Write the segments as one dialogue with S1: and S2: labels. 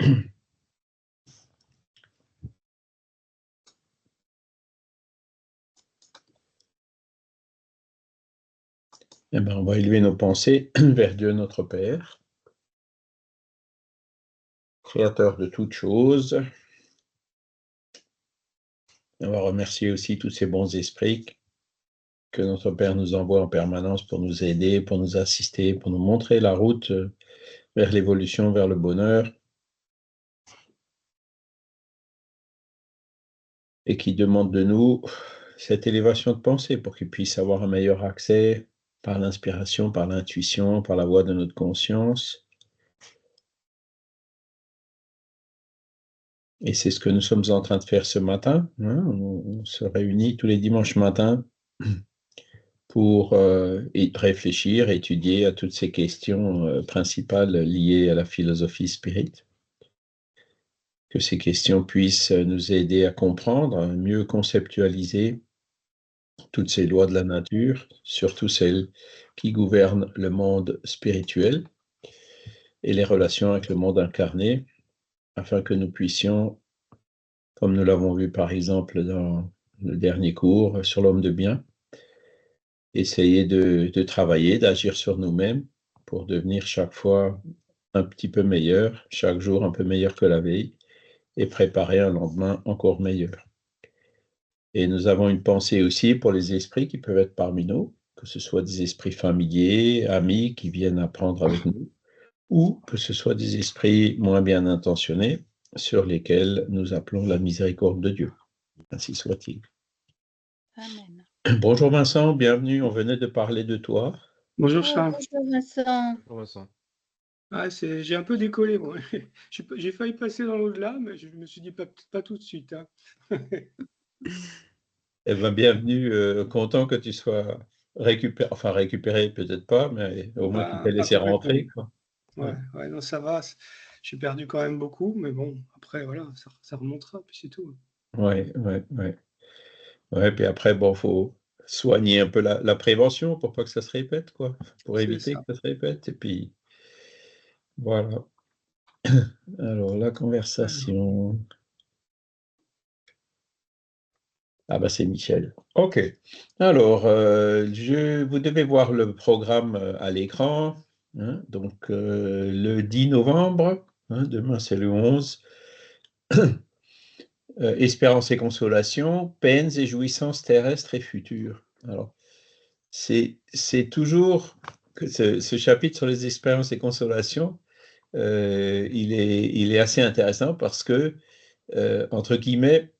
S1: Eh bien, on va élever nos pensées vers Dieu notre Père, créateur de toutes choses. On va remercier aussi tous ces bons esprits que notre Père nous envoie en permanence pour nous aider, pour nous assister, pour nous montrer la route vers l'évolution, vers le bonheur, et qui demandent de nous cette élévation de pensée pour qu'ils puissent avoir un meilleur accès par l'inspiration, par l'intuition, par la voix de notre conscience. Et c'est ce que nous sommes en train de faire ce matin. On se réunit tous les dimanches matins pour réfléchir, étudier à toutes ces questions principales liées à la philosophie spirit. Que ces questions puissent nous aider à comprendre, à mieux conceptualiser toutes ces lois de la nature, surtout celles qui gouvernent le monde spirituel et les relations avec le monde incarné, afin que nous puissions, comme nous l'avons vu par exemple dans le dernier cours sur l'homme de bien, essayer de travailler, d'agir sur nous-mêmes pour devenir chaque fois un petit peu meilleur, chaque jour un peu meilleur que la veille, et préparer un lendemain encore meilleur. Et nous avons une pensée aussi pour les esprits qui peuvent être parmi nous, que ce soit des esprits familiers, amis qui viennent apprendre avec nous, ou que ce soit des esprits moins bien intentionnés sur lesquels nous appelons la miséricorde de Dieu. Ainsi soit-il.
S2: Amen.
S1: Bonjour Vincent, bienvenue, on venait de parler de toi.
S3: Bonjour Charles.
S2: Bonjour Vincent.
S4: Bonjour Vincent.
S3: Ah, j'ai un peu décollé, moi. J'ai failli passer dans l'au-delà, mais je me suis dit peut-être pas tout de suite. Hein.
S1: Eh bien, bienvenue, content que tu sois récupéré peut-être pas, mais au moins tu t'es laissé rentrer. Quoi.
S3: Ouais, non, ça va. J'ai perdu quand même beaucoup, mais bon, après, voilà, ça remontera, puis c'est tout.
S1: Ouais, puis après, bon, faut soigner un peu la prévention pour pas que ça se répète, quoi, pour éviter que ça se répète, et puis voilà. Alors, la conversation. Ah bah c'est Michel. OK. Alors, vous devez voir le programme à l'écran. Hein, donc, le 10 novembre, demain c'est le 11. Espérance et consolation, peines et jouissances terrestres et futures. Alors, c'est toujours que ce chapitre sur les expériences et consolations, il est assez intéressant parce que, entre guillemets,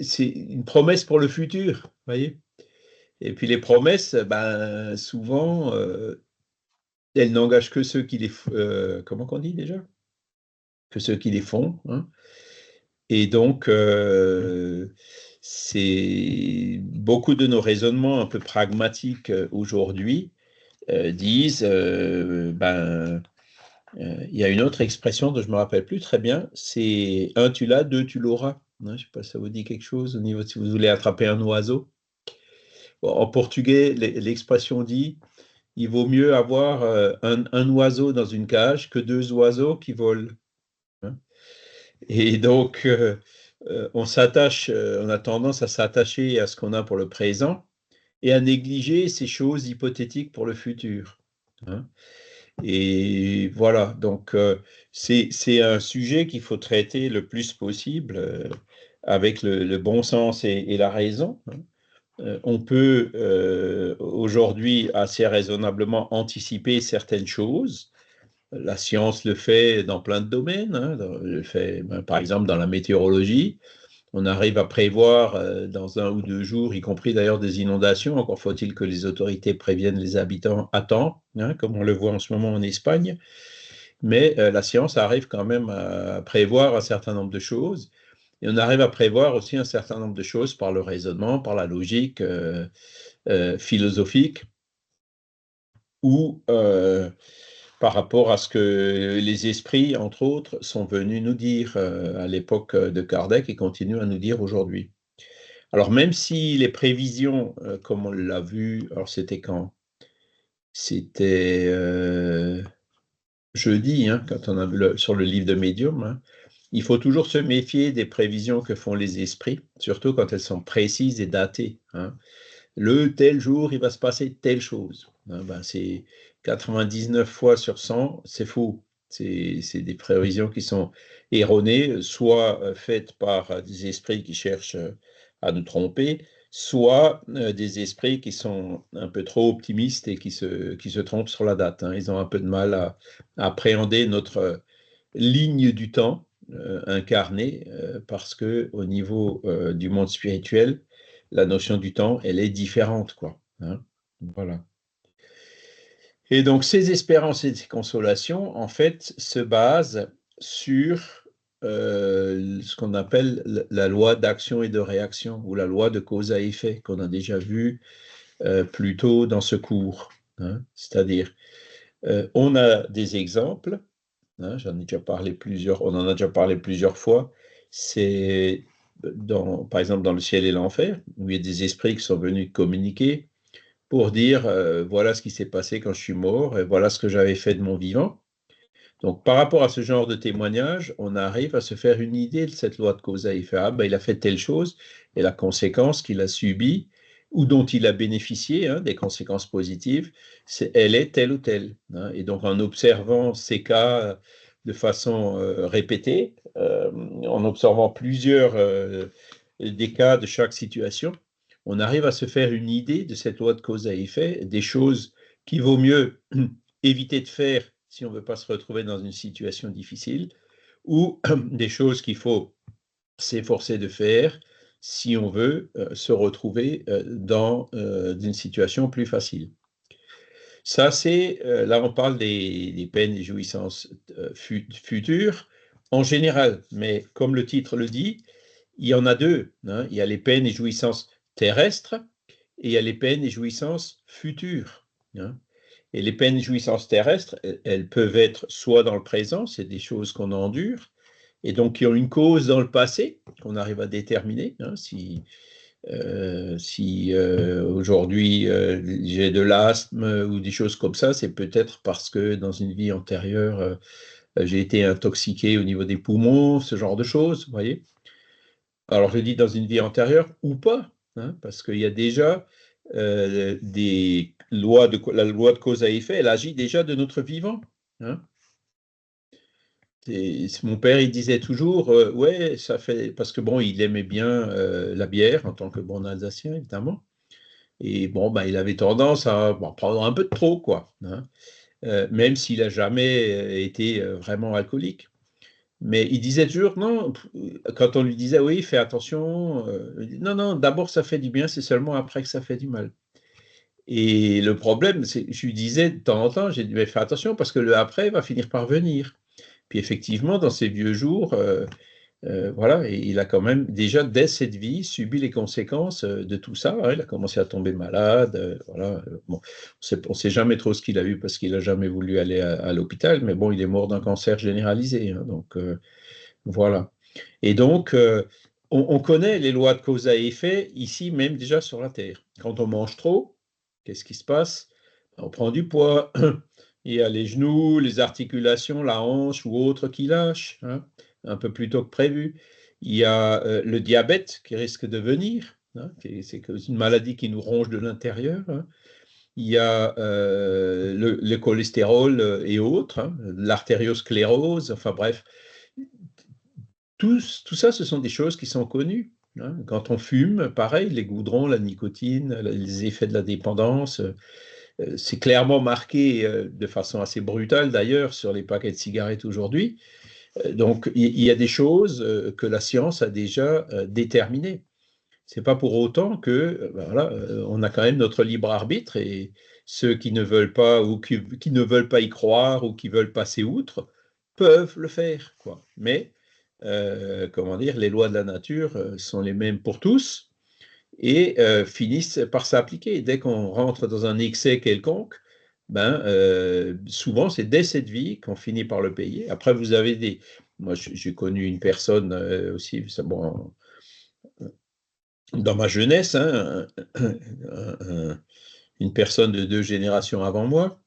S1: c'est une promesse pour le futur, vous voyez? Et puis les promesses, souvent, elles n'engagent que ceux qui les comment qu'on dit déjà? Que ceux qui les font, hein. Et donc, c'est beaucoup de nos raisonnements un peu pragmatiques aujourd'hui disent, il y a une autre expression dont je me rappelle plus très bien, c'est un tu l'as, deux tu l'auras. Hein, je sais pas si ça vous dit quelque chose au niveau de si vous voulez attraper un oiseau. Bon, en portugais, l'expression dit il vaut mieux avoir un oiseau dans une cage que deux oiseaux qui volent. Hein. Et donc, on a tendance à s'attacher à ce qu'on a pour le présent et à négliger ces choses hypothétiques pour le futur. Hein. Et voilà, donc c'est un sujet qu'il faut traiter le plus possible avec le bon sens et la raison. Hein. On peut aujourd'hui assez raisonnablement anticiper certaines choses. La science le fait dans plein de domaines. Hein, par exemple, dans la météorologie. On arrive à prévoir dans 1 ou 2 jours, y compris d'ailleurs des inondations. Encore faut-il que les autorités préviennent les habitants à temps, hein, comme on le voit en ce moment en Espagne. Mais la science arrive quand même à prévoir un certain nombre de choses. Et on arrive à prévoir aussi un certain nombre de choses par le raisonnement, par la logique philosophique, ou par rapport à ce que les esprits, entre autres, sont venus nous dire à l'époque de Kardec et continuent à nous dire aujourd'hui. Alors même si les prévisions, comme on l'a vu, alors c'était quand? C'était je dis, hein, quand on a sur le livre de Médium, hein, il faut toujours se méfier des prévisions que font les esprits, surtout quand elles sont précises et datées. Hein. Le tel jour, il va se passer telle chose. Hein, ben, c'est 99 fois sur 100, c'est faux. C'est des prévisions qui sont erronées, soit faites par des esprits qui cherchent à nous tromper, soit des esprits qui sont un peu trop optimistes et qui se trompent sur la date. Hein. Ils ont un peu de mal à appréhender notre ligne du temps incarnée parce que au niveau du monde spirituel, la notion du temps, elle est différente, quoi. Hein. Voilà. Et donc, ces espérances et ces consolations, en fait, se basent sur ce qu'on appelle la loi d'action et de réaction, ou la loi de cause à effet, qu'on a déjà vu plus tôt dans ce cours. Hein. C'est-à-dire, on a des exemples, hein, on en a déjà parlé plusieurs fois, c'est par exemple dans le ciel et l'enfer, où il y a des esprits qui sont venus communiquer pour dire voilà ce qui s'est passé quand je suis mort, et voilà ce que j'avais fait de mon vivant. Donc, par rapport à ce genre de témoignage, on arrive à se faire une idée de cette loi de cause à effet. Ah, ben, il a fait telle chose, et la conséquence qu'il a subie, ou dont il a bénéficié, hein, des conséquences positives, elle est telle ou telle. Hein. Et donc, en observant ces cas de façon répétée, en observant plusieurs des cas de chaque situation, on arrive à se faire une idée de cette loi de cause à effet, des choses qu'il vaut mieux éviter de faire si on ne veut pas se retrouver dans une situation difficile, ou des choses qu'il faut s'efforcer de faire si on veut se retrouver dans une situation plus facile. Ça, là, on parle des peines et jouissances futures en général, mais comme le titre le dit, il y en a deux. Hein. Il y a les peines et jouissances terrestres et il y a les peines et jouissances futures. Hein. Et les peines et jouissances terrestres, elles peuvent être soit dans le présent, c'est des choses qu'on endure, et donc qui ont une cause dans le passé, qu'on arrive à déterminer. Hein, si aujourd'hui j'ai de l'asthme ou des choses comme ça, c'est peut-être parce que dans une vie antérieure, j'ai été intoxiqué au niveau des poumons, ce genre de choses, vous voyez. Alors je dis dans une vie antérieure ou pas, hein, parce qu'il y a déjà des lois la loi de cause à effet, elle agit déjà de notre vivant. Hein. Mon père, il disait toujours, ouais, ça fait, parce que bon, il aimait bien la bière en tant que bon Alsacien, évidemment. Et bon, ben, il avait tendance à prendre un peu de trop, quoi. Hein. Même s'il n'a jamais été vraiment alcoolique. Mais il disait toujours, non, quand on lui disait, oui, fais attention, non, non, d'abord ça fait du bien, c'est seulement après que ça fait du mal. Et le problème, c'est, je lui disais de temps en temps, j'ai dit, mais fais attention parce que le après va finir par venir. Puis effectivement, dans ses vieux jours, voilà, et il a quand même déjà dès cette vie subi les conséquences de tout ça. Hein. Il a commencé à tomber malade. Voilà. Bon, on ne sait jamais trop ce qu'il a eu parce qu'il n'a jamais voulu aller à l'hôpital, mais bon, il est mort d'un cancer généralisé. Hein, donc voilà. Et donc, on connaît les lois de cause à effet ici, même déjà sur la Terre. Quand on mange trop, qu'est-ce qui se passe? On prend du poids. Il y a les genoux, les articulations, la hanche ou autre qui lâchent, hein, un peu plus tôt que prévu. Il y a le diabète qui risque de venir. Hein, c'est une maladie qui nous ronge de l'intérieur. Hein. Il y a le cholestérol et autres, hein, l'artériosclérose, enfin bref, tout ça, ce sont des choses qui sont connues. Hein. Quand on fume, pareil, les goudrons, la nicotine, les effets de la dépendance, c'est clairement marqué de façon assez brutale d'ailleurs sur les paquets de cigarettes aujourd'hui. Donc il y a des choses que la science a déjà déterminées. C'est pas pour autant que voilà, on a quand même notre libre arbitre et ceux qui ne veulent pas ou qui ne veulent pas y croire ou qui veulent passer outre peuvent le faire, quoi. Mais comment dire, les lois de la nature sont les mêmes pour tous et finissent par s'appliquer. Dès qu'on rentre dans un excès quelconque, ben, souvent c'est dès cette vie qu'on finit par le payer. Après, vous avez des... Moi, j'ai connu une personne aussi, bon, dans ma jeunesse, hein, une personne de 2 générations avant moi,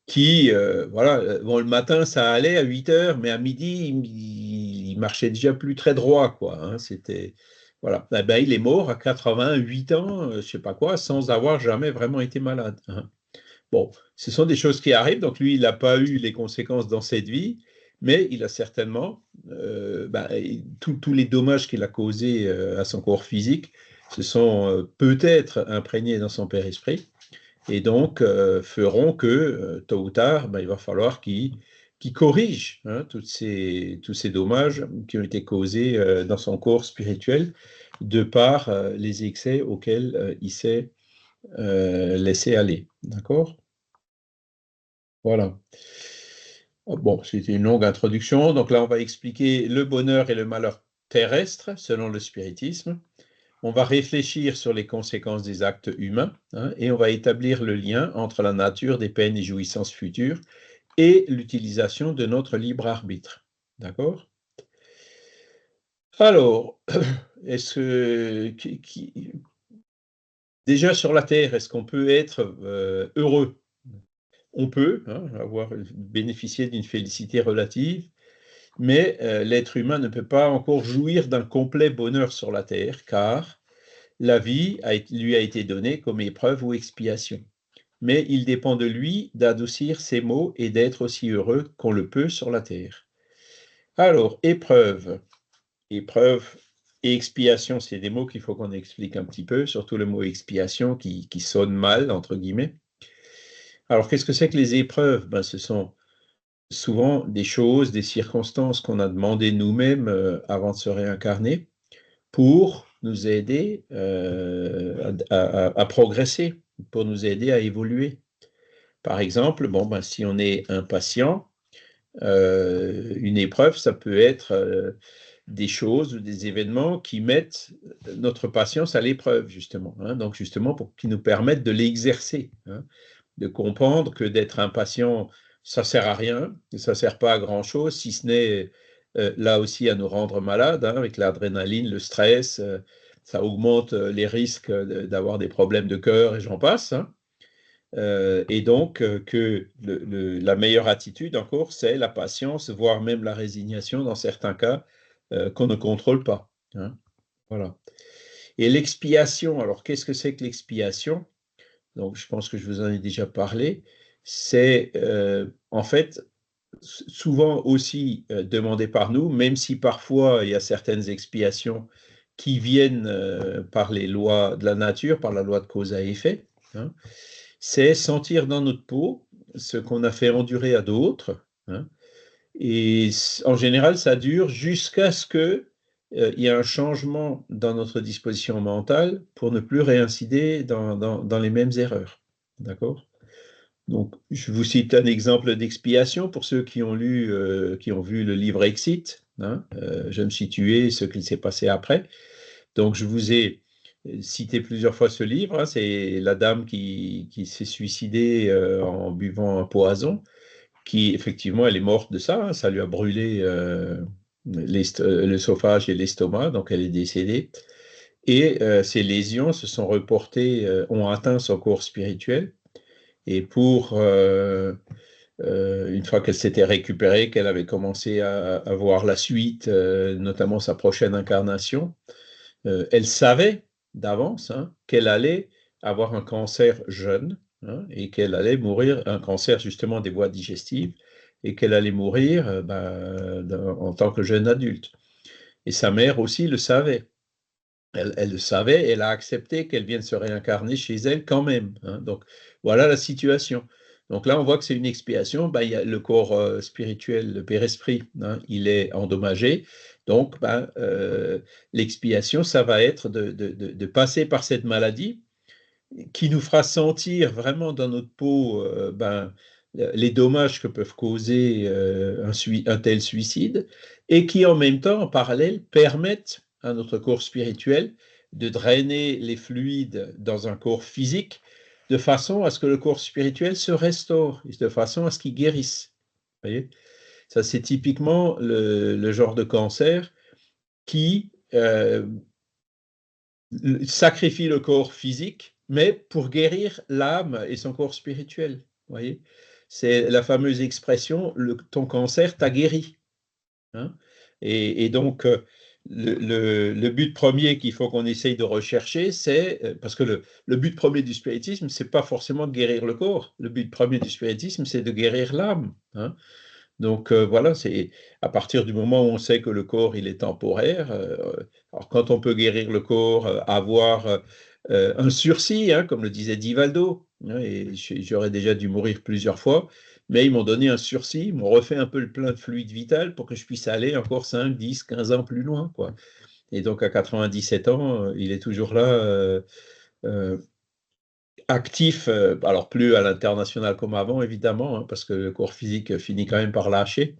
S1: qui, voilà, bon, le matin, ça allait à 8 heures, mais à midi, il marchait déjà plus très droit, quoi. Hein, c'était, voilà. Eh ben, il est mort à 88 ans, je sais pas quoi, sans avoir jamais vraiment été malade. Hein. Bon, ce sont des choses qui arrivent, donc lui, il n'a pas eu les conséquences dans cette vie, mais il a certainement, tous les dommages qu'il a causés à son corps physique se sont peut-être imprégnés dans son père-esprit, et donc feront que, tôt ou tard, il va falloir qu'il corrige hein, tous ces dommages qui ont été causés dans son corps spirituel de par les excès auxquels il s'est laissé aller. D'accord? Voilà. Bon, c'était une longue introduction. Donc là, on va expliquer le bonheur et le malheur terrestre selon le spiritisme. On va réfléchir sur les conséquences des actes humains hein, et on va établir le lien entre la nature des peines et jouissances futures et l'utilisation de notre libre arbitre. D'accord? Alors, est-ce que déjà sur la Terre, est-ce qu'on peut être heureux? On peut hein, bénéficier d'une félicité relative, mais l'être humain ne peut pas encore jouir d'un complet bonheur sur la Terre, car la vie lui a été donnée comme épreuve ou expiation. Mais il dépend de lui d'adoucir ses maux et d'être aussi heureux qu'on le peut sur la terre. Alors, épreuve et expiation, c'est des mots qu'il faut qu'on explique un petit peu, surtout le mot expiation qui sonne mal, entre guillemets. Alors, qu'est-ce que c'est que les épreuves? Ce sont souvent des choses, des circonstances qu'on a demandé nous-mêmes avant de se réincarner pour nous aider à progresser, pour nous aider à évoluer. Par exemple, si on est impatient, une épreuve, ça peut être des choses ou des événements qui mettent notre patience à l'épreuve, justement. Hein, donc, justement, qui nous permettent de l'exercer, hein, de comprendre que d'être impatient, ça ne sert à rien, ça ne sert pas à grand-chose, si ce n'est là aussi à nous rendre malades, hein, avec l'adrénaline, le stress, ça augmente les risques d'avoir des problèmes de cœur et j'en passe. Hein. Et donc, que la meilleure attitude encore, c'est la patience, voire même la résignation dans certains cas qu'on ne contrôle pas. Hein. Voilà. Et l'expiation, alors qu'est-ce que c'est que l'expiation? Donc, je pense que je vous en ai déjà parlé. C'est en fait souvent aussi demandé par nous, même si parfois il y a certaines expiations qui viennent par les lois de la nature, par la loi de cause à effet. Hein. C'est sentir dans notre peau ce qu'on a fait endurer à d'autres. Hein, et en général, ça dure jusqu'à ce qu'il y ait un changement dans notre disposition mentale pour ne plus réincider dans les mêmes erreurs. D'accord? Donc, je vous cite un exemple d'expiation pour ceux qui ont qui ont vu le livre Exit. Hein, je me suis tué, ce qu'il s'est passé après. Donc, je vous ai cité plusieurs fois ce livre. Hein, c'est la dame qui s'est suicidée en buvant un poison, qui effectivement, elle est morte de ça. Hein, ça lui a brûlé l'œsophage et l'estomac, donc elle est décédée. Et ces lésions se sont reportées, ont atteint son corps spirituel. Et une fois qu'elle s'était récupérée, qu'elle avait commencé à voir la suite, notamment sa prochaine incarnation, elle savait d'avance hein, qu'elle allait avoir un cancer jeune hein, et qu'elle allait mourir, un cancer justement des voies digestives, et qu'elle allait mourir en tant que jeune adulte. Et sa mère aussi le savait. Elle le savait, elle a accepté qu'elle vienne se réincarner chez elle quand même. Hein. Donc, voilà la situation. Donc là, on voit que c'est une expiation. Il y a le corps spirituel, le père-esprit, hein, il est endommagé. Donc, l'expiation, ça va être de passer par cette maladie qui nous fera sentir vraiment dans notre peau les dommages que peuvent causer un tel suicide et qui en même temps, en parallèle, permettent à notre corps spirituel de drainer les fluides dans un corps physique de façon à ce que le corps spirituel se restaure, de façon à ce qu'il guérisse. Vous voyez? Ça, c'est typiquement le genre de cancer qui sacrifie le corps physique, mais pour guérir l'âme et son corps spirituel. Voyez, c'est la fameuse expression « ton cancer t'a guéri ». Hein. Et donc, le but premier qu'il faut qu'on essaye de rechercher, c'est, parce que le but premier du spiritisme, c'est pas forcément de guérir le corps. Le but premier du spiritisme, c'est de guérir l'âme. Hein. Donc voilà, c'est à partir du moment où on sait que le corps, il est temporaire. Alors quand on peut guérir le corps, avoir un sursis, hein, comme le disait Divaldo, hein, et j'aurais déjà dû mourir plusieurs fois, mais ils m'ont donné un sursis, ils m'ont refait un peu le plein de fluide vital pour que je puisse aller encore 5, 10, 15 ans plus loin, quoi. Et donc à 97 ans, il est toujours là, actif, alors plus à l'international comme avant, évidemment, hein, parce que le corps physique finit quand même par lâcher.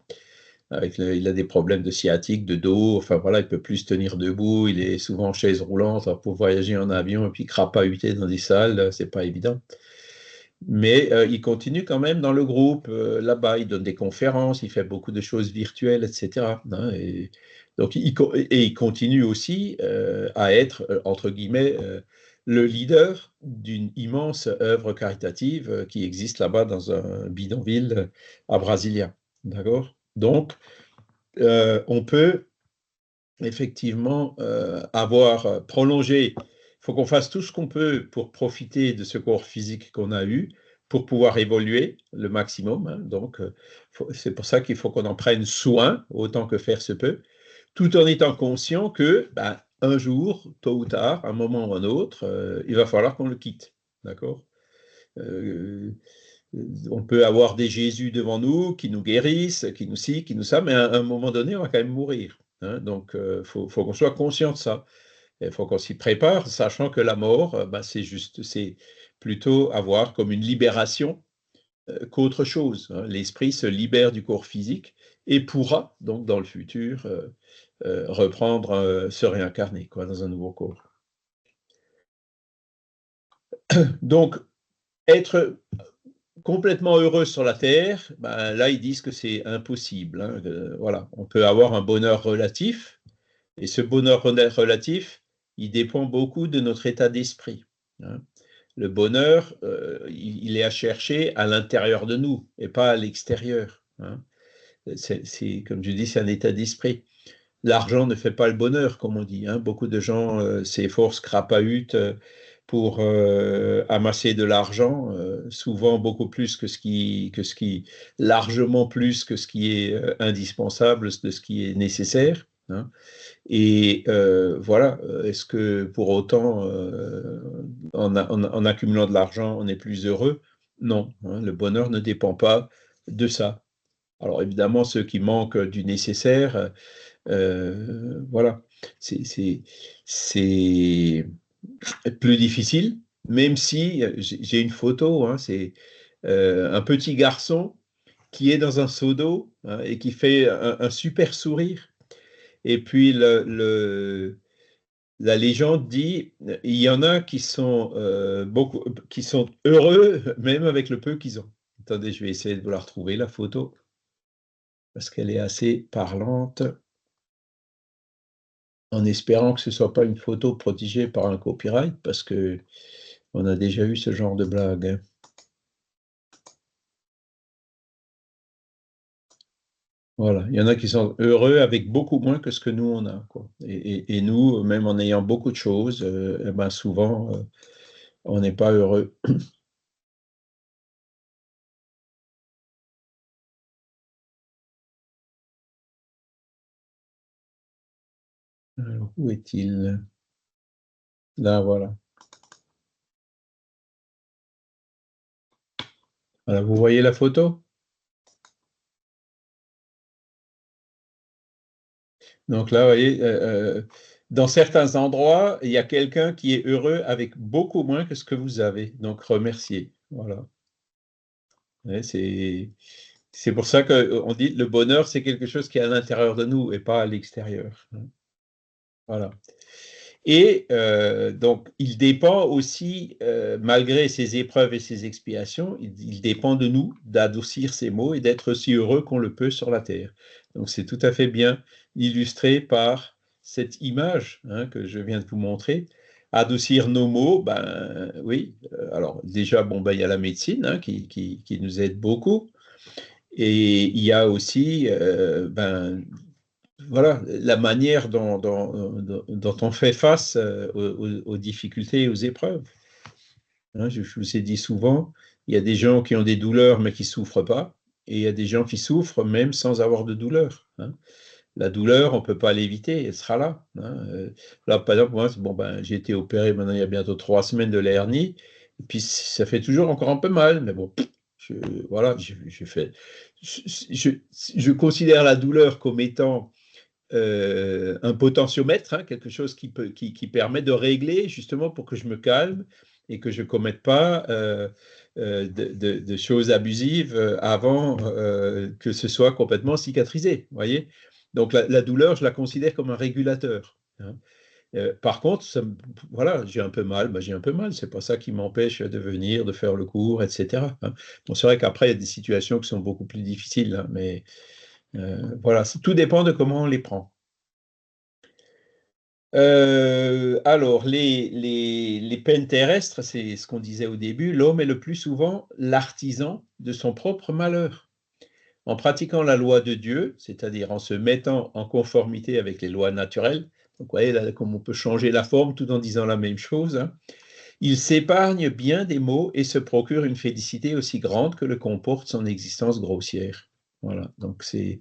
S1: Il a des problèmes de sciatique, de dos, enfin voilà, il ne peut plus se tenir debout, il est souvent en chaise roulante. Alors pour voyager en avion et puis crapahuter dans des salles, c'est pas évident. Mais il continue quand même dans le groupe, là-bas, il donne des conférences, il fait beaucoup de choses virtuelles, etc. Hein, et donc, il continue aussi à être, entre guillemets, le leader d'une immense œuvre caritative qui existe là-bas dans un bidonville à Brasilia. D'accord? Donc, on peut effectivement avoir prolongé. Il faut qu'on fasse tout ce qu'on peut pour profiter de ce corps physique qu'on a eu, pour pouvoir évoluer le maximum. Hein. Donc, c'est pour ça qu'il faut qu'on en prenne soin, autant que faire se peut, tout en étant conscient que un jour, tôt ou tard, un moment ou un autre, il va falloir qu'on le quitte. D'accord? On peut avoir des Jésus devant nous qui nous guérissent, qui nous ci, qui nous ça, mais à un moment donné, on va quand même mourir. Hein. Donc, il faut qu'on soit conscient de ça. Il faut qu'on s'y prépare, sachant que la mort, c'est plutôt à voir comme une libération qu'autre chose. Hein. L'esprit se libère du corps physique et pourra, donc, dans le futur, reprendre, se réincarner, quoi, dans un nouveau corps. Donc, être complètement heureux sur la Terre, là, ils disent que c'est impossible. Hein, voilà. On peut avoir un bonheur relatif, et ce bonheur relatif, il dépend beaucoup de notre état d'esprit. Hein. Le bonheur, il est à chercher à l'intérieur de nous et pas à l'extérieur. Hein. Comme je dis, c'est un état d'esprit. L'argent ne fait pas le bonheur, comme on dit. Hein. Beaucoup de gens s'efforcent, crapahutent pour amasser de l'argent, souvent beaucoup plus largement plus que ce qui est indispensable, de ce qui est nécessaire. Hein. Et voilà, est-ce que pour autant, en accumulant de l'argent, on est plus heureux? Non, hein, le bonheur ne dépend pas de ça. Alors évidemment, ceux qui manquent du nécessaire, voilà, c'est plus difficile, même si j'ai une photo, hein, c'est un petit garçon qui est dans un seau d'eau, hein, et qui fait un super sourire. Et puis la légende dit, il y en a qui sont qui sont heureux même avec le peu qu'ils ont. Attendez, je vais essayer de vous la retrouver, la photo, parce qu'elle est assez parlante, en espérant que ce ne soit pas une photo protégée par un copyright, parce que on a déjà eu ce genre de blague. Hein. Voilà, il y en a qui sont heureux avec beaucoup moins que ce que nous on a, quoi. Et nous, même en ayant beaucoup de choses, souvent, on n'est pas heureux. Alors, où est-il? Là, voilà. Voilà, vous voyez la photo? Donc là, vous voyez, dans certains endroits, il y a quelqu'un qui est heureux avec beaucoup moins que ce que vous avez. Donc, remerciez. Voilà. Ouais, c'est pour ça qu'on dit le bonheur, c'est quelque chose qui est à l'intérieur de nous et pas à l'extérieur. Hein. Voilà. Et donc, il dépend aussi, malgré ses épreuves et ses expiations, il dépend de nous d'adoucir ces mots et d'être aussi heureux qu'on le peut sur la terre. Donc, c'est tout à fait bien illustré par cette image, hein, que je viens de vous montrer. Adoucir nos mots, oui. Alors, déjà, il y a la médecine, hein, qui nous aide beaucoup. Et il y a aussi voilà, la manière dont on fait face aux difficultés et aux épreuves. Hein, je vous ai dit souvent, il y a des gens qui ont des douleurs mais qui ne souffrent pas, et il y a des gens qui souffrent même sans avoir de douleur. Hein. La douleur, on ne peut pas l'éviter, elle sera là. Hein. Là, par exemple, moi, j'ai été opéré maintenant il y a bientôt 3 semaines de la hernie, et puis ça fait toujours encore un peu mal, mais bon, voilà, je considère la douleur comme étant un potentiomètre, hein, quelque chose qui permet de régler justement pour que je me calme et que je ne commette pas de choses abusives avant que ce soit complètement cicatrisé. Voyez. Donc la douleur, je la considère comme un régulateur. Hein. Par contre, voilà, j'ai un peu mal, j'ai un peu mal, c'est pas ça qui m'empêche de venir, de faire le cours, etc. Hein. Bon, c'est vrai qu'après, il y a des situations qui sont beaucoup plus difficiles, hein, mais voilà, tout dépend de comment on les prend. Alors, les peines terrestres, c'est ce qu'on disait au début, l'homme est le plus souvent l'artisan de son propre malheur. En pratiquant la loi de Dieu, c'est-à-dire en se mettant en conformité avec les lois naturelles, donc vous voyez là comme on peut changer la forme tout en disant la même chose, hein, il s'épargne bien des maux et se procure une félicité aussi grande que le comporte son existence grossière. Voilà, donc c'est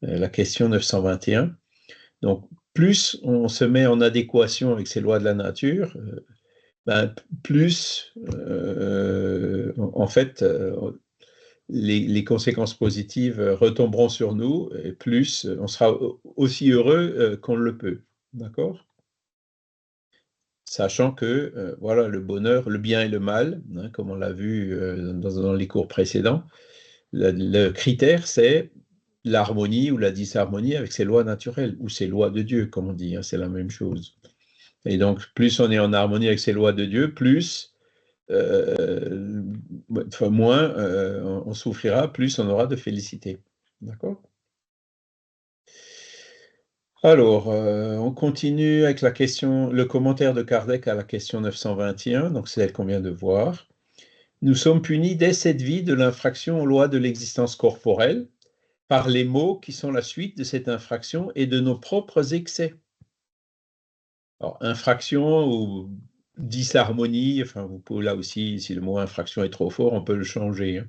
S1: la question 921. Donc, plus on se met en adéquation avec ces lois de la nature, plus, en fait, les conséquences positives retomberont sur nous, et plus on sera aussi heureux qu'on le peut. D'accord? Sachant que, voilà, le bonheur, le bien et le mal, hein, comme on l'a vu dans les cours précédents, le critère, c'est l'harmonie ou la disharmonie avec ses lois naturelles, ou ses lois de Dieu, comme on dit, hein, c'est la même chose. Et donc, plus on est en harmonie avec ces lois de Dieu, plus, moins on souffrira, plus on aura de félicité. D'accord? Alors, on continue avec la question, le commentaire de Kardec à la question 921, donc c'est celle qu'on vient de voir. Nous sommes punis dès cette vie de l'infraction aux lois de l'existence corporelle, par les maux qui sont la suite de cette infraction et de nos propres excès. Alors, infraction ou disharmonie, enfin, vous pouvez là aussi, si le mot infraction est trop fort, on peut le changer. Hein.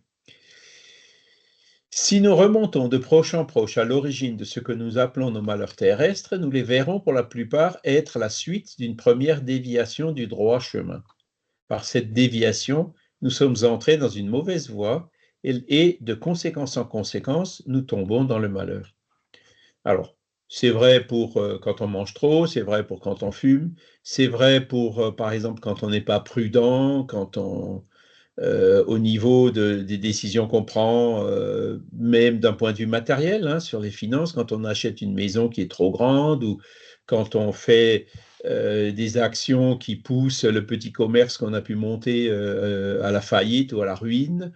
S1: Si nous remontons de proche en proche à l'origine de ce que nous appelons nos malheurs terrestres, nous les verrons pour la plupart être la suite d'une première déviation du droit chemin. Par cette déviation, nous sommes entrés dans une mauvaise voie et de conséquence en conséquence, nous tombons dans le malheur. Alors, c'est vrai pour quand on mange trop, c'est vrai pour quand on fume, c'est vrai pour, par exemple, quand on n'est pas prudent, quand on, au niveau des décisions qu'on prend, même d'un point de vue matériel, hein, sur les finances, quand on achète une maison qui est trop grande ou quand on fait des actions qui poussent le petit commerce qu'on a pu monter à la faillite ou à la ruine.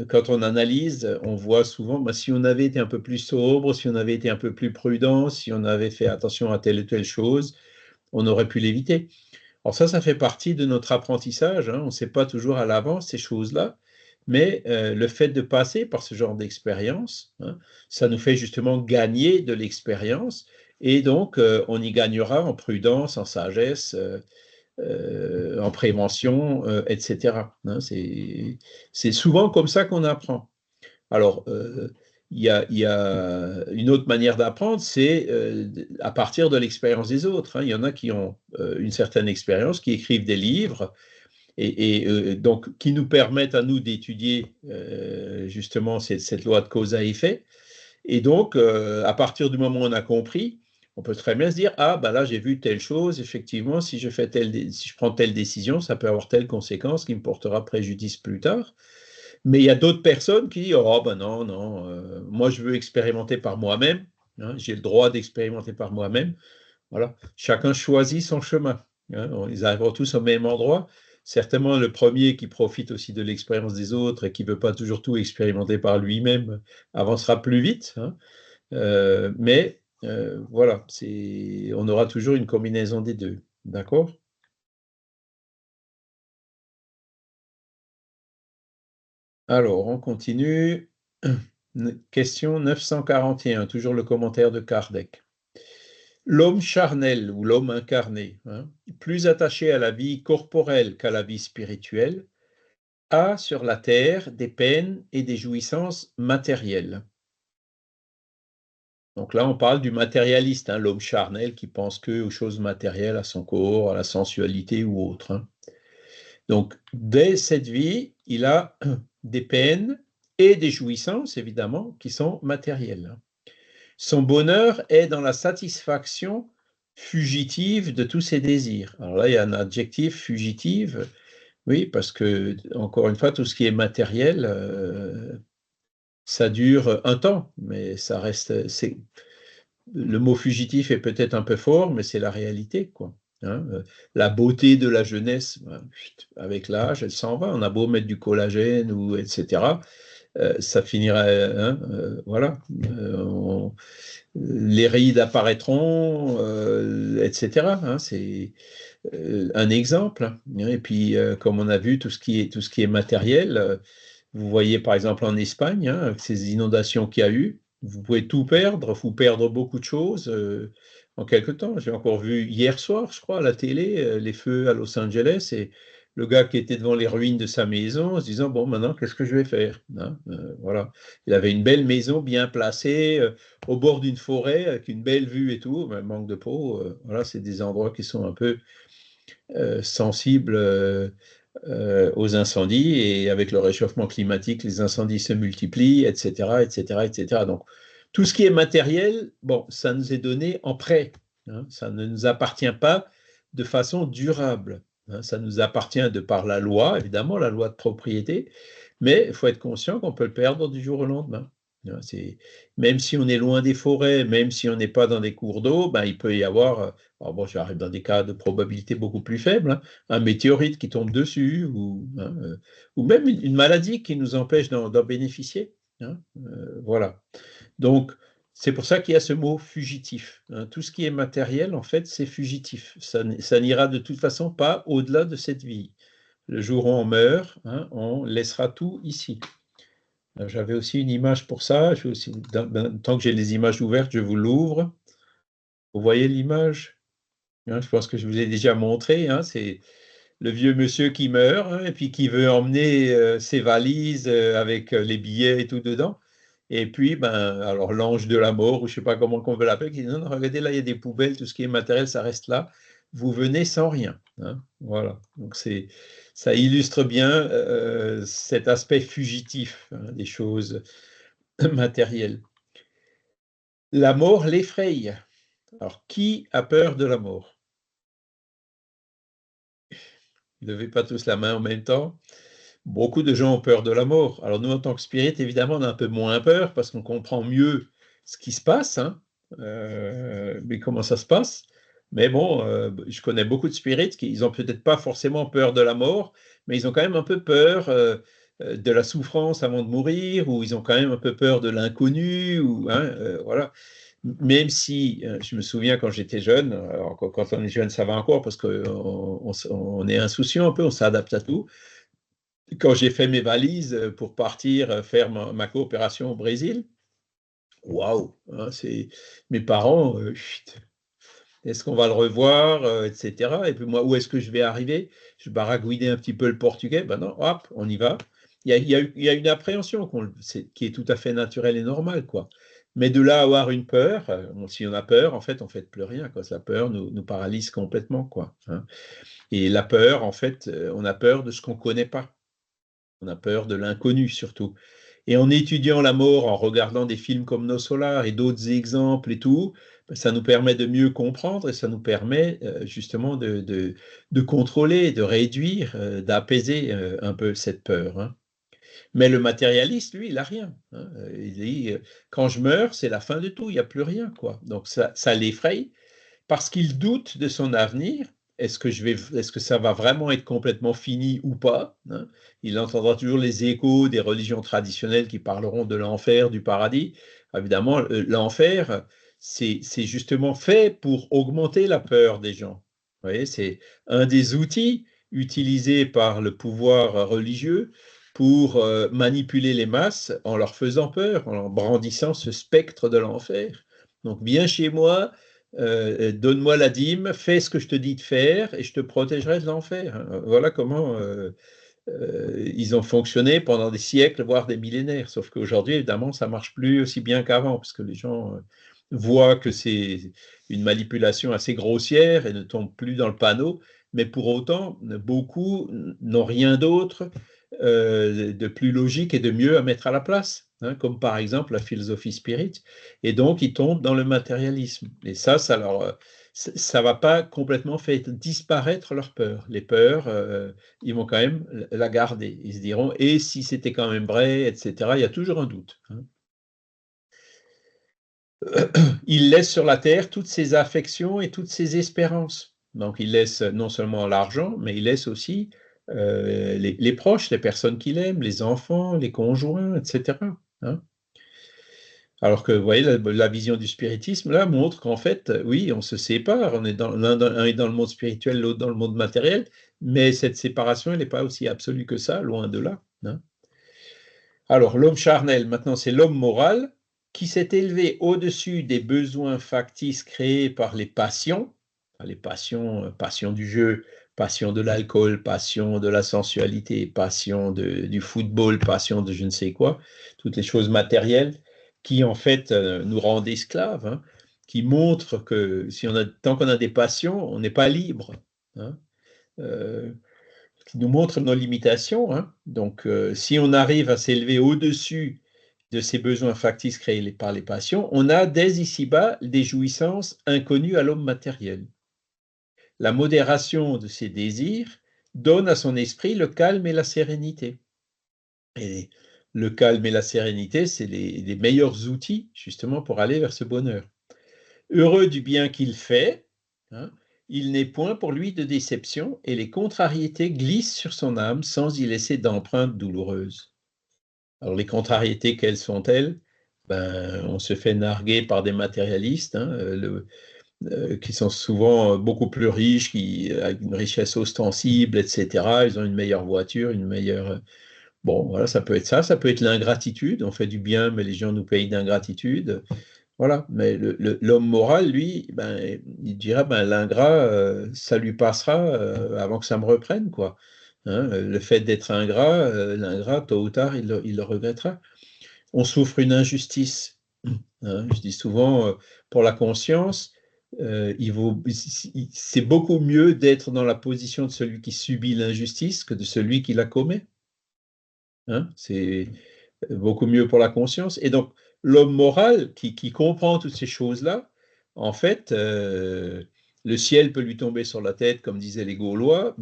S1: Quand on analyse, on voit souvent, si on avait été un peu plus sobre, si on avait été un peu plus prudent, si on avait fait attention à telle ou telle chose, on aurait pu l'éviter. Alors ça fait partie de notre apprentissage, hein. On ne sait pas toujours à l'avance ces choses-là, mais le fait de passer par ce genre d'expérience, hein, ça nous fait justement gagner de l'expérience, et donc on y gagnera en prudence, en sagesse, en prévention, etc. Hein, c'est souvent comme ça qu'on apprend. Alors, il y a une autre manière d'apprendre, c'est à partir de l'expérience des autres. Hein. Il y en a qui ont une certaine expérience, qui écrivent des livres, et donc qui nous permettent à nous d'étudier justement cette loi de cause à effet. Et donc, à partir du moment où on a compris, on peut très bien se dire, ah, ben là, j'ai vu telle chose, effectivement, si je prends telle décision, ça peut avoir telle conséquence qui me portera préjudice plus tard. Mais il y a d'autres personnes qui disent, oh, ben non, non, moi, je veux expérimenter par moi-même, hein, j'ai le droit d'expérimenter par moi-même. Voilà, chacun choisit son chemin. Hein, ils arriveront tous au même endroit. Certainement, le premier qui profite aussi de l'expérience des autres et qui ne veut pas toujours tout expérimenter par lui-même avancera plus vite. Hein. Mais voilà, on aura toujours une combinaison des deux. D'accord? Alors, on continue. Question 941, toujours le commentaire de Kardec. L'homme charnel ou l'homme incarné, hein, plus attaché à la vie corporelle qu'à la vie spirituelle, a sur la terre des peines et des jouissances matérielles. Donc là, on parle du matérialiste, hein, l'homme charnel qui pense que aux choses matérielles, à son corps, à la sensualité ou autre. Hein. Donc, dès cette vie, il a des peines et des jouissances, évidemment, qui sont matérielles. Son bonheur est dans la satisfaction fugitive de tous ses désirs. Alors là, il y a un adjectif fugitive, oui, parce que, encore une fois, tout ce qui est matériel, ça dure un temps, mais ça reste. Le mot fugitif est peut-être un peu fort, mais c'est la réalité, quoi. Hein, la beauté de la jeunesse, avec l'âge, elle s'en va. On a beau mettre du collagène, ou etc. Ça finira, hein, voilà. Les rides apparaîtront, etc. Hein, c'est un exemple. Hein, et puis, comme on a vu, tout ce qui est matériel, vous voyez par exemple en Espagne, hein, avec ces inondations qu'il y a eu, vous pouvez tout perdre, vous perdre beaucoup de choses en quelque temps. J'ai encore vu hier soir, je crois, à la télé, les feux à Los Angeles et le gars qui était devant les ruines de sa maison en se disant, bon, maintenant, qu'est-ce que je vais faire, hein, voilà. Il avait une belle maison bien placée au bord d'une forêt avec une belle vue et tout, mais manque de peau. Voilà, c'est des endroits qui sont un peu sensibles aux incendies et avec le réchauffement climatique, les incendies se multiplient, etc., etc., etc. Donc, tout ce qui est matériel, bon, ça nous est donné en prêt. Hein, ça ne nous appartient pas de façon durable. Hein, ça nous appartient de par la loi, évidemment, la loi de propriété, mais il faut être conscient qu'on peut le perdre du jour au lendemain. Hein, même si on est loin des forêts, même si on n'est pas dans des cours d'eau, ben, il peut y avoir, alors bon, j'arrive dans des cas de probabilité beaucoup plus faible, hein, un météorite qui tombe dessus, hein, ou même une maladie qui nous empêche d'en bénéficier. Hein, voilà. Donc, c'est pour ça qu'il y a ce mot fugitif. Hein. Tout ce qui est matériel, en fait, c'est fugitif. Ça n'ira de toute façon pas au-delà de cette vie. Le jour où on meurt, hein, on laissera tout ici. J'avais aussi une image pour ça. Tant que j'ai les images ouvertes, je vous l'ouvre. Vous voyez l'image? Hein, je pense que je vous ai déjà montré. Hein, c'est le vieux monsieur qui meurt, hein, et puis qui veut emmener ses valises avec les billets et tout dedans. Et puis, ben, alors l'ange de la mort, ou je ne sais pas comment on veut l'appeler, qui dit non, non, regardez, là, il y a des poubelles, tout ce qui est matériel, ça reste là. Vous venez sans rien. Hein, voilà. Donc, ça illustre bien cet aspect fugitif, hein, des choses matérielles. La mort l'effraie. Alors, qui a peur de la mort? Ne levez pas tous la main en même temps. Beaucoup de gens ont peur de la mort. Alors nous, en tant que spirit, évidemment, on a un peu moins peur parce qu'on comprend mieux ce qui se passe, hein, mais comment ça se passe. Mais bon, je connais beaucoup de spirits qui ils ont peut-être pas forcément peur de la mort, mais ils ont quand même un peu peur de la souffrance avant de mourir, ou ils ont quand même un peu peur de l'inconnu, ou hein, voilà. Même si, je me souviens quand j'étais jeune, alors, quand on est jeune, ça va encore parce qu'on est insouciant un peu, on s'adapte à tout. Quand j'ai fait mes valises pour partir faire ma coopération au Brésil, waouh, hein, mes parents, est-ce qu'on va le revoir, etc. Et puis moi, où est-ce que je vais arriver? Je baragouinais un petit peu le portugais, ben non, hop, on y va. Il y a une appréhension qui est tout à fait naturelle et normale, quoi. Mais de là à avoir une peur, si on a peur, en fait, on ne fait plus rien, quoi. La peur nous paralyse complètement, quoi. Hein. Et la peur, en fait, on a peur de ce qu'on ne connaît pas. On a peur de l'inconnu surtout. Et en étudiant la mort, en regardant des films comme Nos Solar et d'autres exemples et tout, ça nous permet de mieux comprendre et ça nous permet justement de contrôler, de réduire, d'apaiser un peu cette peur. Hein. Mais le matérialiste, lui, il n'a rien. Hein. Il dit, quand je meurs, c'est la fin de tout, il n'y a plus rien, quoi. Donc ça l'effraie parce qu'il doute de son avenir. Est-ce que ça va vraiment être complètement fini ou pas, hein? Il entendra toujours les échos des religions traditionnelles qui parleront de l'enfer, du paradis. Évidemment, l'enfer, c'est justement fait pour augmenter la peur des gens. Vous voyez, c'est un des outils utilisés par le pouvoir religieux pour manipuler les masses en leur faisant peur, en leur brandissant ce spectre de l'enfer. Donc, viens chez moi, donne-moi la dîme, fais ce que je te dis de faire et je te protégerai de l'enfer. Voilà comment ils ont fonctionné pendant des siècles, voire des millénaires. Sauf qu'aujourd'hui, évidemment, ça ne marche plus aussi bien qu'avant, parce que les gens voient que c'est une manipulation assez grossière et ne tombent plus dans le panneau. Mais pour autant, beaucoup n'ont rien d'autre de plus logique et de mieux à mettre à la place, hein, comme par exemple la philosophie spirit. Et donc, ils tombent dans le matérialisme. Et ça ça va pas complètement faire disparaître leur peur. Les peurs, ils vont quand même la garder. Ils se diront, et si c'était quand même vrai, etc. Il y a toujours un doute, hein. Il laisse sur la terre toutes ses affections et toutes ses espérances. Donc, il laisse non seulement l'argent, mais il laisse aussi les proches, les personnes qu'il aime, les enfants, les conjoints, etc., hein. Alors que, vous voyez, la vision du spiritisme, là, montre qu'en fait, oui, on se sépare, on est l'un est dans le monde spirituel, l'autre dans le monde matériel, mais cette séparation, elle n'est pas aussi absolue que ça, loin de là, hein. Alors, l'homme charnel, maintenant, c'est l'homme moral qui s'est élevé au-dessus des besoins factices créés par les passions, passion du jeu, passion de l'alcool, passion de la sensualité, passion du football, passion de je ne sais quoi, toutes les choses matérielles qui, en fait, nous rendent esclaves, hein, qui montrent que tant qu'on a des passions, on n'est pas libre, hein. Qui nous montre nos limitations, hein. Donc, si on arrive à s'élever au-dessus de ces besoins factices créés par les passions, on a dès ici-bas des jouissances inconnues à l'homme matériel. La modération de ses désirs donne à son esprit le calme et la sérénité. Et le calme et la sérénité, c'est les meilleurs outils justement pour aller vers ce bonheur. Heureux du bien qu'il fait, hein, il n'est point pour lui de déception et les contrariétés glissent sur son âme sans y laisser d'empreintes douloureuses. Alors les contrariétés, quelles sont-elles? On se fait narguer par des matérialistes, hein, qui sont souvent beaucoup plus riches, qui avec une richesse ostensible, etc. Ils ont une meilleure voiture, une meilleure... Bon, voilà, ça peut être ça peut être l'ingratitude. On fait du bien, mais les gens nous payent d'ingratitude. Voilà, mais l'homme moral, lui, il dira, l'ingrat, ça lui passera avant que ça me reprenne, quoi. Hein, le fait d'être ingrat, l'ingrat, tôt ou tard, il le regrettera. On souffre une injustice, hein. Je dis souvent, pour la conscience, c'est beaucoup mieux d'être dans la position de celui qui subit l'injustice que de celui qui la commet, hein. C'est beaucoup mieux pour la conscience. Et donc, l'homme moral qui comprend toutes ces choses-là, en fait, le ciel peut lui tomber sur la tête, comme disaient les Gaulois,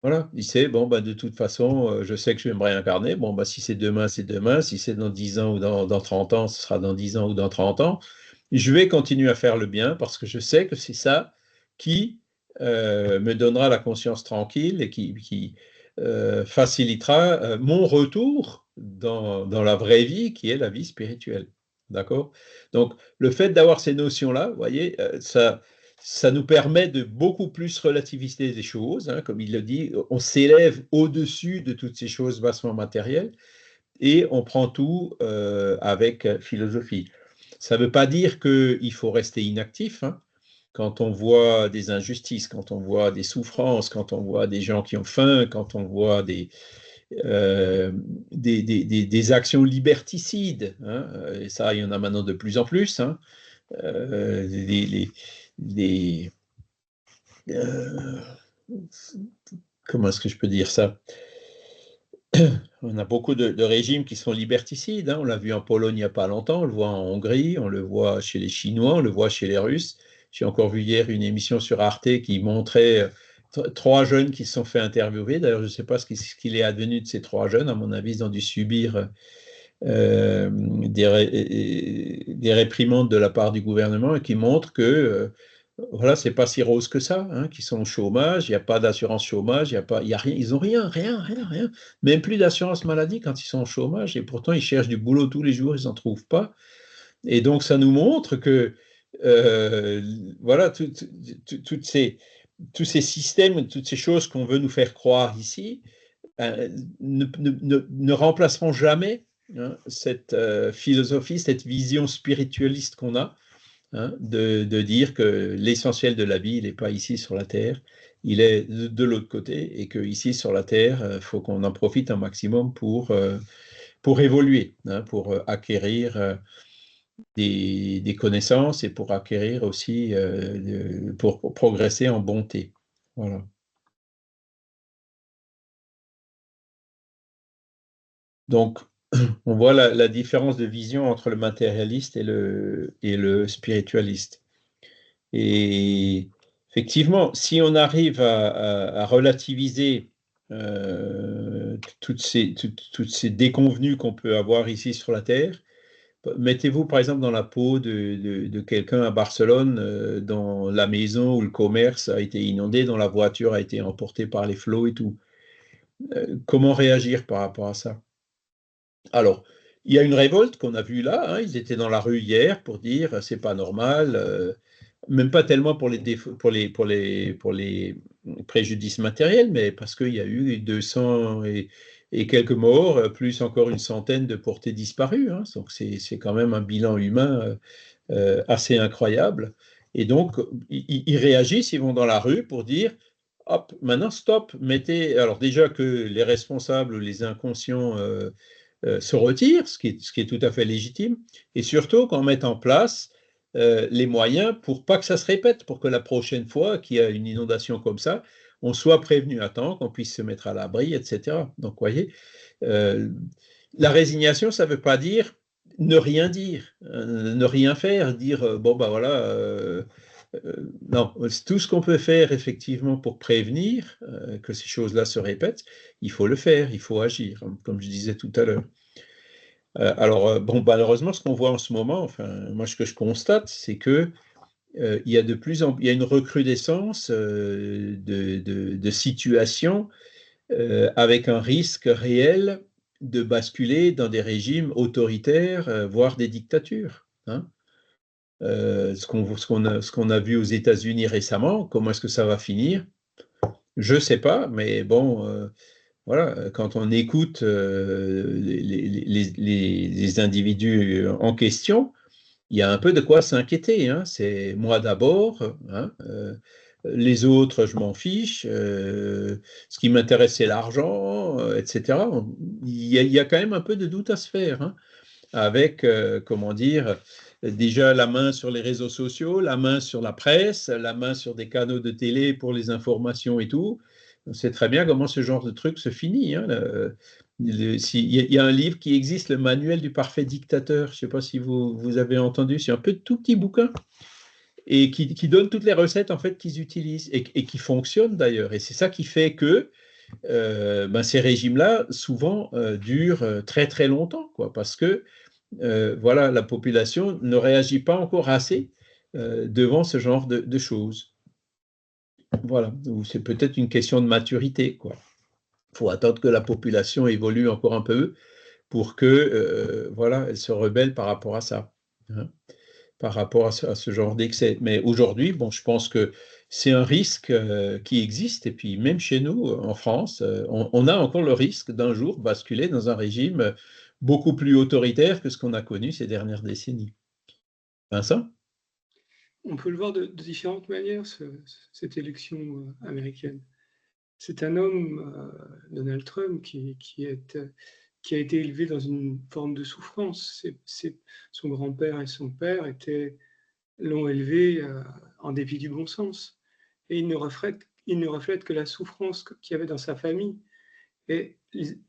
S1: voilà, il sait, de toute façon, je sais que je vais me réincarner, si c'est demain, c'est demain, si c'est dans 10 ans ou dans 30 ans, ce sera dans 10 ans ou dans 30 ans, je vais continuer à faire le bien parce que je sais que c'est ça qui me donnera la conscience tranquille et qui facilitera mon retour dans la vraie vie qui est la vie spirituelle. D'accord? Donc, le fait d'avoir ces notions-là, vous voyez, ça nous permet de beaucoup plus relativiser les choses, hein, comme il le dit, on s'élève au-dessus de toutes ces choses bassement matérielles et on prend tout avec philosophie. Ça ne veut pas dire qu'il faut rester inactif, hein. Quand on voit des injustices, quand on voit des souffrances, quand on voit des gens qui ont faim, quand on voit des actions liberticides, hein, et ça, il y en a maintenant de plus en plus, hein, comment est-ce que je peux dire ça? On a beaucoup de régimes qui sont liberticides, hein. On l'a vu en Pologne il n'y a pas longtemps, on le voit en Hongrie, on le voit chez les Chinois, on le voit chez les Russes. J'ai encore vu hier une émission sur Arte qui montrait 3 jeunes qui se sont fait interviewer. D'ailleurs, je ne sais pas ce qu'il est advenu de ces 3 jeunes. À mon avis, ils ont dû subir des réprimandes de la part du gouvernement et qui montrent que voilà, c'est pas si rose que ça, hein, qu'ils sont au chômage, il n'y a pas d'assurance chômage, il y a rien, ils n'ont rien, même plus d'assurance maladie quand ils sont au chômage, et pourtant ils cherchent du boulot tous les jours, ils n'en trouvent pas. Et donc ça nous montre que voilà, tous ces systèmes, toutes ces choses qu'on veut nous faire croire ici, ne remplaceront jamais, hein, cette philosophie, cette vision spiritualiste qu'on a, hein, de dire que l'essentiel de la vie, il n'est pas ici sur la Terre, il est de l'autre côté, et qu'ici sur la Terre, il faut qu'on en profite un maximum pour évoluer, hein, pour acquérir des connaissances et pour acquérir aussi, pour progresser en bonté. Voilà. Donc, on voit la différence de vision entre le matérialiste et le spiritualiste. Et effectivement, si on arrive à relativiser toutes ces déconvenues qu'on peut avoir ici sur la Terre, mettez-vous par exemple dans la peau de quelqu'un à Barcelone, dont la maison ou le commerce a été inondé, dont la voiture a été emportée par les flots et tout. Comment réagir par rapport à ça? Alors, il y a une révolte qu'on a vue là, hein, ils étaient dans la rue hier pour dire c'est pas normal, même pas tellement pour les préjudices matériels, mais parce qu'il y a eu 200 et quelques morts, plus encore une centaine de portés disparus, hein, donc c'est quand même un bilan humain assez incroyable. Et donc, ils réagissent, ils vont dans la rue pour dire hop, maintenant stop, mettez. Alors, déjà que les responsables ou les inconscients se retirent, ce qui est tout à fait légitime, et surtout qu'on mette en place les moyens pour pas que ça se répète, pour que la prochaine fois qu'il y a une inondation comme ça, on soit prévenu à temps, qu'on puisse se mettre à l'abri, etc. Donc, vous voyez, euh, la résignation, ça ne veut pas dire ne rien dire, ne rien faire, dire bon, ben voilà. Non, tout ce qu'on peut faire effectivement pour prévenir que ces choses-là se répètent, il faut le faire, il faut agir, hein, comme je disais tout à l'heure. Alors, bon, malheureusement, ce qu'on voit en ce moment, enfin, moi, ce que je constate, c'est que il y a il y a une recrudescence de situations avec un risque réel de basculer dans des régimes autoritaires, voire des dictatures, hein. Ce qu'on a vu aux États-Unis récemment, comment est-ce que ça va finir? Je ne sais pas, mais bon, voilà, quand on écoute les individus en question, il y a un peu de quoi s'inquiéter, hein. C'est moi d'abord, hein, les autres, je m'en fiche, ce qui m'intéresse, c'est l'argent, etc. Il y a quand même un peu de doute à se faire, hein, avec, comment dire, déjà la main sur les réseaux sociaux, la main sur la presse, la main sur des canaux de télé pour les informations et tout. On sait très bien comment ce genre de truc se finit, hein. Il y a un livre qui existe, le manuel du parfait dictateur. Je ne sais pas si vous avez entendu, c'est un peu tout petit bouquin et qui donne toutes les recettes en fait qu'ils utilisent et qui fonctionnent d'ailleurs. Et c'est ça qui fait que ces régimes-là souvent durent très très longtemps, quoi, parce que voilà, la population ne réagit pas encore assez devant ce genre de choses. Voilà, ou c'est peut-être une question de maturité, quoi. Il faut attendre que la population évolue encore un peu pour que, voilà, elle se rebelle par rapport à ça, hein, par rapport à ce genre d'excès. Mais aujourd'hui, bon, je pense que c'est un risque qui existe, et puis même chez nous, en France, on a encore le risque d'un jour basculer dans un régime beaucoup plus autoritaire que ce qu'on a connu ces dernières décennies. Vincent?
S3: On peut le voir de différentes manières, cette élection américaine. C'est un homme, Donald Trump, qui a été élevé dans une forme de souffrance. Son grand-père et son père l'ont élevé en dépit du bon sens. Et il ne reflète que la souffrance qu'il y avait dans sa famille. Et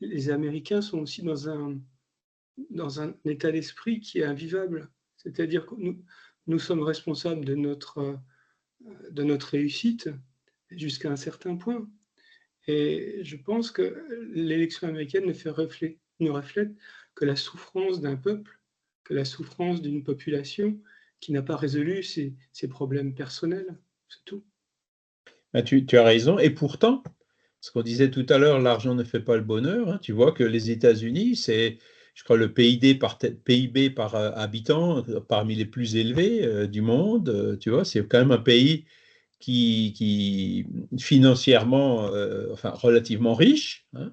S3: les Américains sont aussi dans un état d'esprit qui est invivable. C'est-à-dire que nous sommes responsables de notre réussite jusqu'à un certain point. Et je pense que l'élection américaine ne reflète que la souffrance d'un peuple, que la souffrance d'une population qui n'a pas résolu ses problèmes personnels. C'est tout.
S1: Ah, tu as raison. Et pourtant, ce qu'on disait tout à l'heure, l'argent ne fait pas le bonheur, hein. Tu vois que les États-Unis, c'est, je crois, le PIB par habitant parmi les plus élevés du monde. Tu vois, c'est quand même un pays qui financièrement, enfin, relativement riche, hein.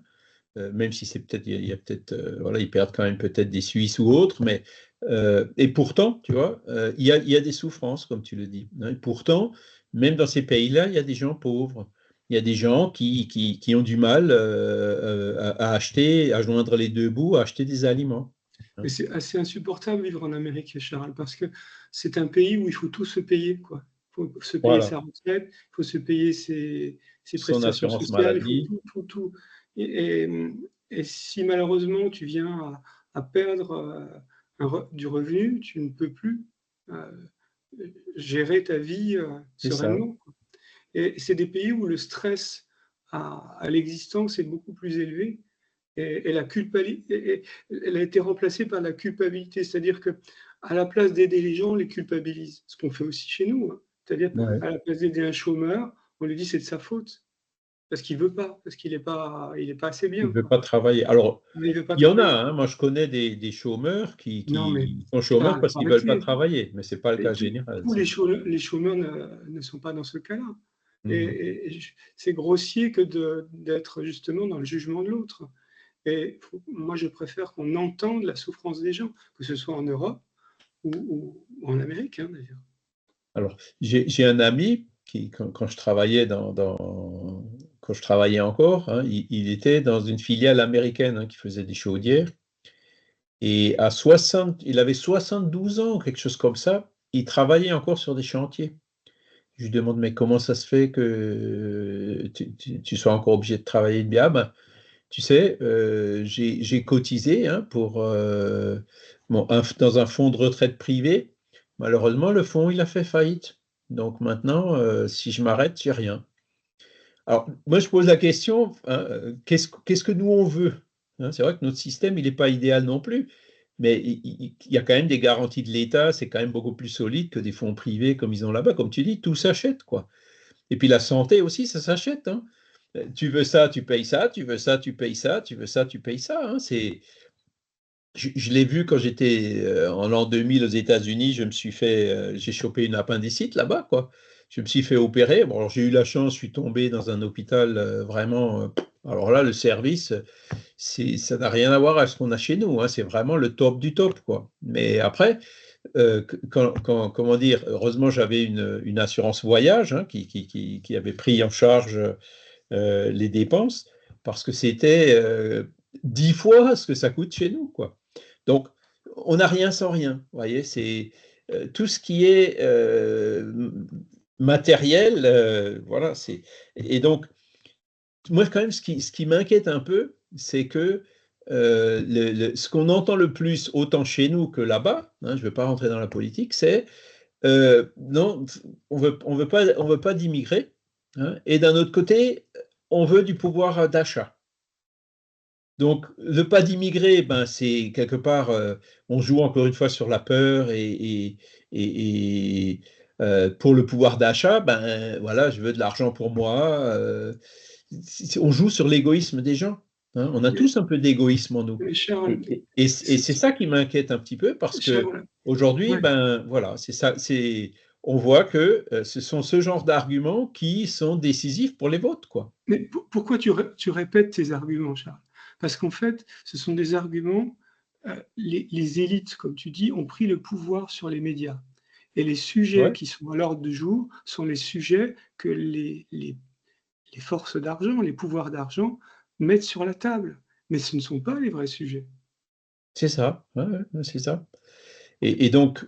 S1: même si c'est peut-être, il y a peut-être, voilà, ils perdent quand même peut-être des Suisses ou autres, mais et pourtant, tu vois, il y a des souffrances, comme tu le dis, hein, et pourtant, même dans ces pays-là, il y a des gens pauvres. Il y a des gens qui ont du mal à acheter, à joindre les deux bouts, à acheter des aliments.
S3: Mais c'est assez insupportable vivre en Amérique, Charles, parce que c'est un pays où il faut tout se payer, quoi. Il faut se payer
S1: Voilà,
S3: sa retraite, il faut se payer ses
S1: son
S3: prestations
S1: assurance
S3: sociales, il faut
S1: maladie,
S3: tout. Et, et si malheureusement tu viens à perdre du revenu, tu ne peux plus euh, gérer ta vie
S1: c'est ça.
S3: sereinement, quoi. Et c'est des pays où le stress à l'existence est beaucoup plus élevé et la culpabilité, elle a été remplacée par la culpabilité, c'est-à-dire que à la place d'aider les gens, on les culpabilise, ce qu'on fait aussi chez nous, hein. C'est-à-dire
S1: Ouais.
S3: à la place d'aider un chômeur, on lui dit c'est de sa faute parce qu'il veut pas, parce qu'il est pas assez
S1: Il
S3: bien,
S1: ne veut
S3: quoi.
S1: pas travailler. Alors,
S3: Mais il veut pas
S1: il y en a,
S3: travailler.
S1: hein. Moi, je connais des chômeurs
S3: Non, mais
S1: qui sont chômeurs
S3: Charles,
S1: parce
S3: faut
S1: qu'ils ne veulent pas
S3: arrêter.
S1: travailler, mais ce n'est pas le
S3: Et
S1: cas général,
S3: tous
S1: ça.
S3: les chômeurs ne sont pas dans ce cas-là.
S1: Mhm.
S3: C'est grossier que d'être justement dans le jugement de l'autre. Et moi, je préfère qu'on entende la souffrance des gens, que ce soit en Europe ou en Amérique, hein, d'ailleurs.
S1: Alors, j'ai un ami qui, quand je travaillais quand je travaillais encore, hein, il était dans une filiale américaine, hein, qui faisait des chaudières. Et il avait 72 ans, quelque chose comme ça. Il travaillait encore sur des chantiers. Je lui demande, mais comment ça se fait que tu sois encore obligé de travailler? Bien, ben, tu sais, j'ai cotisé, hein, dans un fonds de retraite privé. Malheureusement, le fonds, il a fait faillite. Donc maintenant, si je m'arrête, j'ai rien. Alors, moi, je pose la question, hein, qu'est-ce que nous, on veut? Hein, c'est vrai que notre système, il n'est pas idéal non plus, mais il y a quand même des garanties de l'État, c'est quand même beaucoup plus solide que des fonds privés comme ils ont là-bas. Comme tu dis, tout s'achète, quoi. Et puis la santé aussi, ça s'achète, hein. Tu veux ça, tu payes ça, tu veux ça, tu payes ça, tu veux ça, tu payes ça, hein. Je l'ai vu quand j'étais en l'an 2000 aux États-Unis, j'ai chopé une appendicite là-bas, quoi. Je me suis fait opérer. Bon, alors j'ai eu la chance, je suis tombé dans un hôpital vraiment. Alors là, le service, ça n'a rien à voir avec ce qu'on a chez nous, hein. C'est vraiment le top du top, quoi. Mais après, comment dire, heureusement, j'avais une assurance voyage, hein, qui avait pris en charge les dépenses parce que c'était 10 fois ce que ça coûte chez nous, quoi. Donc, on n'a rien sans rien. Vous voyez, c'est tout ce qui est matériel, voilà. Et donc, moi, quand même, ce qui m'inquiète un peu, c'est que ce qu'on entend le plus, autant chez nous que là-bas, hein, je ne veux pas rentrer dans la politique, c'est non, on veut pas d'immigrés, hein, et d'un autre côté, on veut du pouvoir d'achat. Donc, le pas d'immigrés, ben, c'est quelque part, on joue encore une fois sur la peur pour le pouvoir d'achat, ben voilà, je veux de l'argent pour moi. On joue sur l'égoïsme des gens, hein. On a
S3: Mais,
S1: tous un peu d'égoïsme en nous.
S3: mais Charles,
S1: Et c'est ça qui m'inquiète un petit peu parce que
S3: Charles,
S1: aujourd'hui,
S3: ouais.
S1: ben voilà, c'est ça, on voit que ce sont ce genre d'arguments qui sont décisifs pour les votes, quoi.
S3: Mais pourquoi tu répètes tes arguments, Charles? Parce qu'en fait, ce sont des arguments, les élites, comme tu dis, ont pris le pouvoir sur les médias. Et les sujets
S1: Ouais,
S3: qui sont à l'ordre du jour sont les sujets que les forces d'argent, les pouvoirs d'argent mettent sur la table. Mais ce ne sont pas les vrais sujets.
S1: c'est ça, ouais, ouais, c'est ça. Et donc,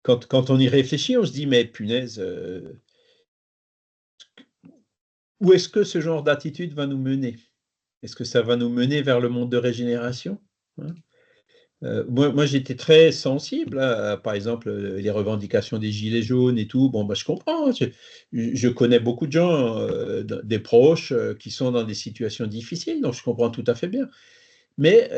S1: quand on y réfléchit, on se dit, mais punaise, où est-ce que ce genre d'attitude va nous mener? Est-ce que ça va nous mener vers le monde de régénération, hein? Moi, j'étais très sensible par exemple, les revendications des gilets jaunes et tout. Bon, bah, je comprends, hein. Je connais beaucoup de gens, des proches, qui sont dans des situations difficiles, donc je comprends tout à fait bien. Mais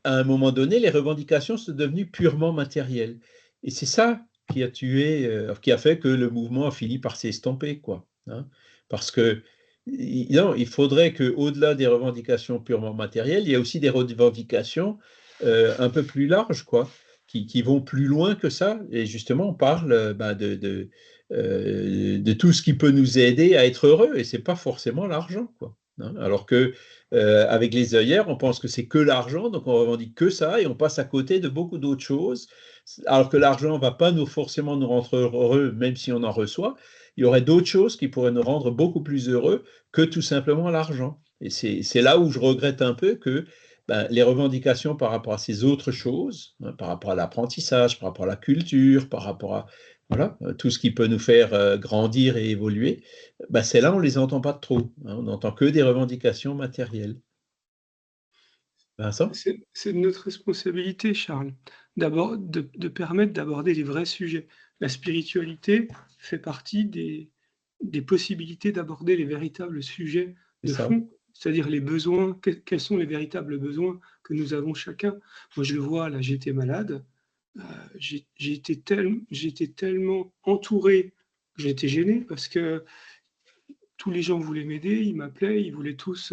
S1: à un moment donné, les revendications sont devenues purement matérielles. Et c'est ça qui a fait que le mouvement a fini par s'estomper, quoi, hein. Parce que, non, il faudrait qu'au-delà des revendications purement matérielles, il y ait aussi des revendications un peu plus larges, quoi, qui vont plus loin que ça. Et justement, on parle ben, de tout ce qui peut nous aider à être heureux. Et ce n'est pas forcément l'argent, quoi. hein. Alors que avec les œillères, on pense que c'est que l'argent, donc on revendique que ça et on passe à côté de beaucoup d'autres choses. Alors que l'argent ne va pas forcément nous rendre heureux, même si on en reçoit. Il y aurait d'autres choses qui pourraient nous rendre beaucoup plus heureux que tout simplement l'argent. Et c'est là où je regrette un peu que les revendications par rapport à ces autres choses, hein, par rapport à l'apprentissage, par rapport à la culture, par rapport à voilà, tout ce qui peut nous faire grandir et évoluer, celles-là, on ne les entend pas trop, hein, on n'entend que des revendications matérielles. Vincent?
S3: C'est de notre responsabilité, Charles, d'abord de permettre d'aborder les vrais sujets. La spiritualité fait partie des possibilités d'aborder les véritables sujets
S1: C'est
S3: de
S1: ça.
S3: fond, c'est-à-dire les besoins, quels sont les véritables besoins que nous avons chacun. Moi, je le vois, là, j'étais malade, j'ai été tellement entouré, j'étais gêné parce que tous les gens voulaient m'aider, ils m'appelaient, ils voulaient tous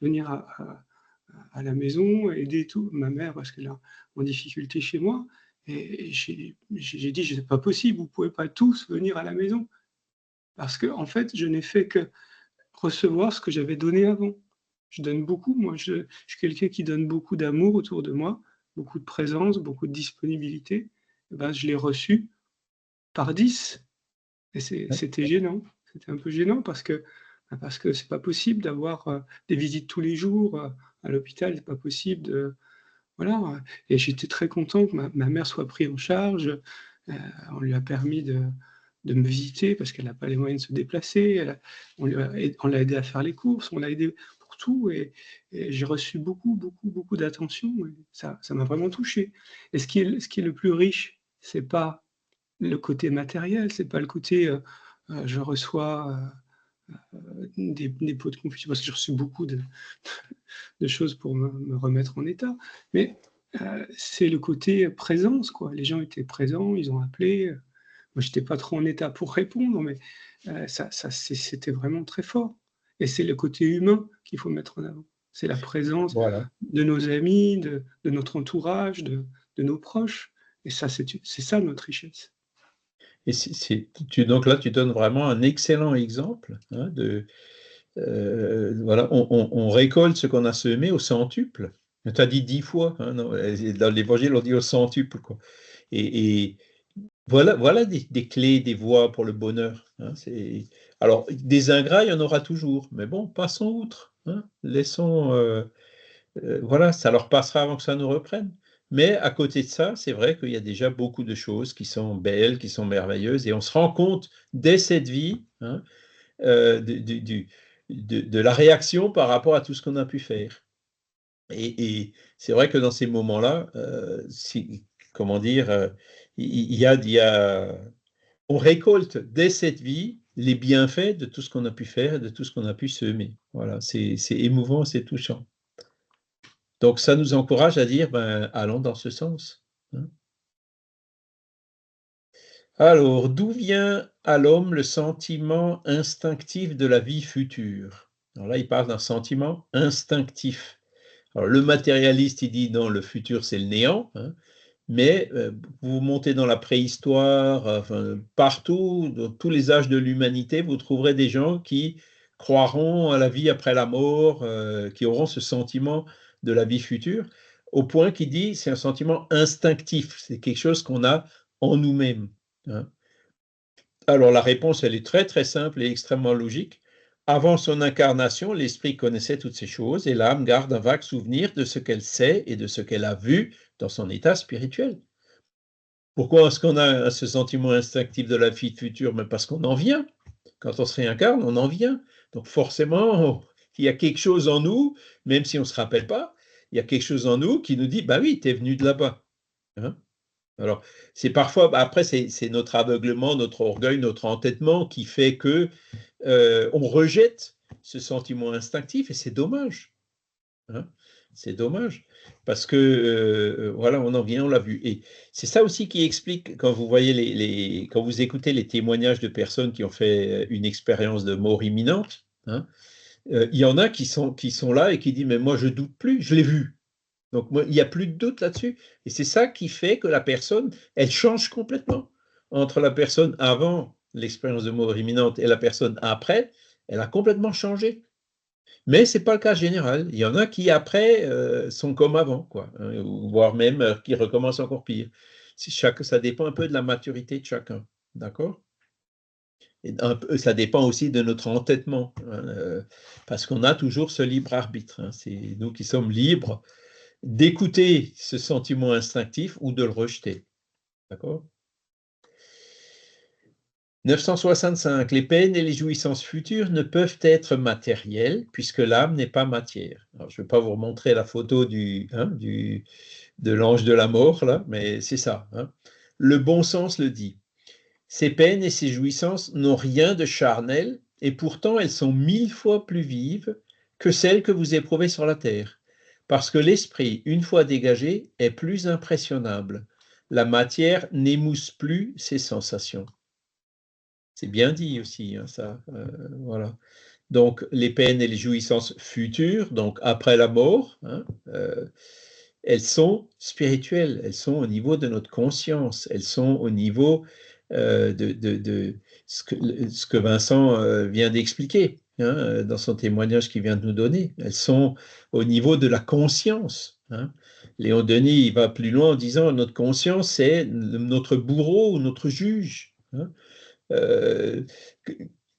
S3: venir à la maison, aider tout, ma mère parce qu'elle est en difficulté chez moi. Et j'ai dit, c'est pas possible, vous pouvez pas tous venir à la maison. Parce que, en fait, je n'ai fait que recevoir ce que j'avais donné avant. Je donne beaucoup, moi, je suis quelqu'un qui donne beaucoup d'amour autour de moi, beaucoup de présence, beaucoup de disponibilité. Eh ben, je l'ai reçu par 10. Et
S1: Ouais.
S3: c'était gênant. C'était un peu gênant parce que c'est pas possible d'avoir des visites tous les jours à l'hôpital, c'est pas possible de voilà. Et j'étais très content que ma mère soit prise en charge. On lui a permis de me visiter parce qu'elle n'a pas les moyens de se déplacer. On l'a aidé à faire les courses, on l'a aidé pour tout. Et j'ai reçu beaucoup, beaucoup, beaucoup d'attention. Et ça m'a vraiment touché. Et ce qui est le plus riche, c'est pas le côté matériel, c'est pas le côté je reçois des pots de confiture, parce que j'ai reçu beaucoup de choses pour me remettre en état. Mais c'est le côté présence, quoi. Les gens étaient présents, ils ont appelé. Moi, j'étais pas trop en état pour répondre, mais c'était vraiment très fort. Et c'est le côté humain qu'il faut mettre en avant. C'est la présence
S1: Voilà.
S3: de nos amis, de notre entourage, de nos proches. Et ça, c'est ça notre richesse.
S1: Et donc là, tu donnes vraiment un excellent exemple, hein, voilà, on récolte ce qu'on a semé au centuple. Tu as dit 10 fois, hein, non, dans l'évangile, on dit au centuple, quoi. Et voilà des clés, des voies pour le bonheur, hein, alors, des ingrats, il y en aura toujours, mais bon, passons outre, hein, voilà, ça leur passera avant que ça nous reprenne. Mais à côté de ça, c'est vrai qu'il y a déjà beaucoup de choses qui sont belles, qui sont merveilleuses, et on se rend compte dès cette vie, hein, de la réaction par rapport à tout ce qu'on a pu faire. Et c'est vrai que dans ces moments-là, comment dire, on récolte dès cette vie les bienfaits de tout ce qu'on a pu faire, de tout ce qu'on a pu semer. Voilà, c'est émouvant, c'est touchant. Donc ça nous encourage à dire, allons dans ce sens, hein. Alors, d'où vient à l'homme le sentiment instinctif de la vie future? Alors là, il parle d'un sentiment instinctif. Alors le matérialiste, il dit: «Non, le futur, c'est le néant», hein, mais vous montez dans la préhistoire, enfin partout, dans tous les âges de l'humanité, vous trouverez des gens qui croiront à la vie après la mort, qui auront ce sentiment de la vie future, au point qu'il dit: «C'est un sentiment instinctif», c'est quelque chose qu'on a en nous-mêmes, hein. Alors la réponse, elle est très, très simple et extrêmement logique. Avant son incarnation, l'esprit connaissait toutes ces choses et l'âme garde un vague souvenir de ce qu'elle sait et de ce qu'elle a vu dans son état spirituel. Pourquoi est-ce qu'on a ce sentiment instinctif de la vie future? Mais parce qu'on en vient. Quand on se réincarne, on en vient. Donc forcément, il y a quelque chose en nous, même si on ne se rappelle pas, il y a quelque chose en nous qui nous dit: «Bah oui, tu es venu de là-bas», hein. Alors, c'est parfois, après, c'est notre aveuglement, notre orgueil, notre entêtement qui fait que on rejette ce sentiment instinctif et c'est dommage, hein. C'est dommage parce que voilà, on en vient, on l'a vu. Et c'est ça aussi qui explique quand vous voyez quand vous écoutez les témoignages de personnes qui ont fait une expérience de mort imminente, hein, il y en a qui sont là et qui disent: «Mais moi, je doute plus, je l'ai vu». Donc moi, il n'y a plus de doute là-dessus et c'est ça qui fait que la personne, elle change complètement. Entre la personne avant l'expérience de mort imminente et la personne après, elle a complètement changé. Mais ce n'est pas le cas général. Il y en a qui, après, sont comme avant, quoi, hein, voire même qui recommencent encore pire. Ça dépend un peu de la maturité de chacun, d'accord? Et ça dépend aussi de notre entêtement, hein, parce qu'on a toujours ce libre arbitre, hein. C'est nous qui sommes libres d'écouter ce sentiment instinctif ou de le rejeter, d'accord? 965. Les peines et les jouissances futures ne peuvent être matérielles puisque l'âme n'est pas matière. Alors, je ne vais pas vous remontrer la photo de l'ange de la mort, là, mais c'est ça, hein. Le bon sens le dit. Ces peines et ces jouissances n'ont rien de charnel et pourtant elles sont 1000 fois plus vives que celles que vous éprouvez sur la terre. Parce que l'esprit, une fois dégagé, est plus impressionnable. La matière n'émousse plus ses sensations. C'est bien dit aussi, hein, ça. Voilà. Donc, les peines et les jouissances futures, donc après la mort, hein, elles sont spirituelles, elles sont au niveau de notre conscience, elles sont au niveau de ce que Vincent vient d'expliquer, hein, dans son témoignage qu'il vient de nous donner. Elles sont au niveau de la conscience, hein. Léon Denis il va plus loin en disant notre conscience, c'est notre bourreau ou notre juge, hein. Euh,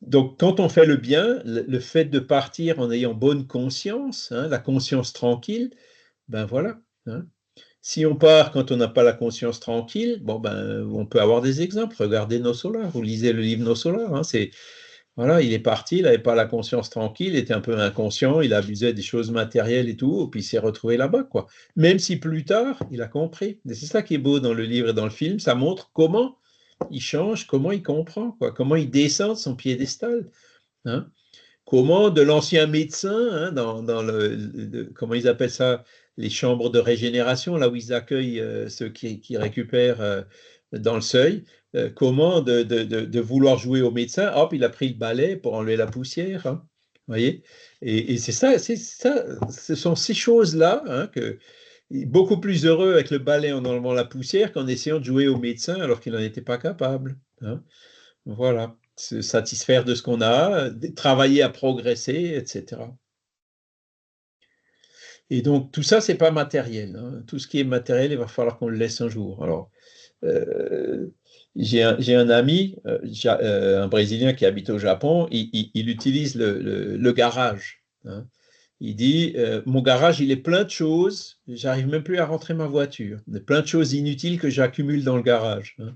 S1: donc, quand on fait le bien, le fait de partir en ayant bonne conscience, hein, la conscience tranquille, ben voilà, hein. Si on part quand on n'a pas la conscience tranquille, bon ben, on peut avoir des exemples. Regardez Nos Solars, vous lisez le livre Nos Solars, hein, voilà, il est parti, il n'avait pas la conscience tranquille, il était un peu inconscient, il abusait des choses matérielles et tout, et puis il s'est retrouvé là-bas, quoi. Même si plus tard, il a compris. Et c'est ça qui est beau dans le livre et dans le film, ça montre comment il change, comment il comprend, quoi, comment il descend de son piédestal, hein. Comment de l'ancien médecin, hein, dans comment ils appellent ça, les chambres de régénération, là où ils accueillent ceux qui récupèrent dans le seuil, comment de vouloir jouer au médecin, hop, il a pris le balai pour enlever la poussière, hein, vous voyez? Et c'est ça, ce sont ces choses-là, hein, que beaucoup plus heureux avec le balai en enlevant la poussière qu'en essayant de jouer au médecin alors qu'il n'en était pas capable, hein. Voilà, se satisfaire de ce qu'on a, travailler à progresser, etc. Et donc, tout ça, c'est pas matériel, hein. Tout ce qui est matériel, il va falloir qu'on le laisse un jour. Alors, euh, j'ai un ami, un Brésilien qui habite au Japon, il utilise le garage, hein. Il dit, mon garage, il est plein de choses, j'arrive même plus à rentrer ma voiture. Il y a plein de choses inutiles que j'accumule dans le garage, hein.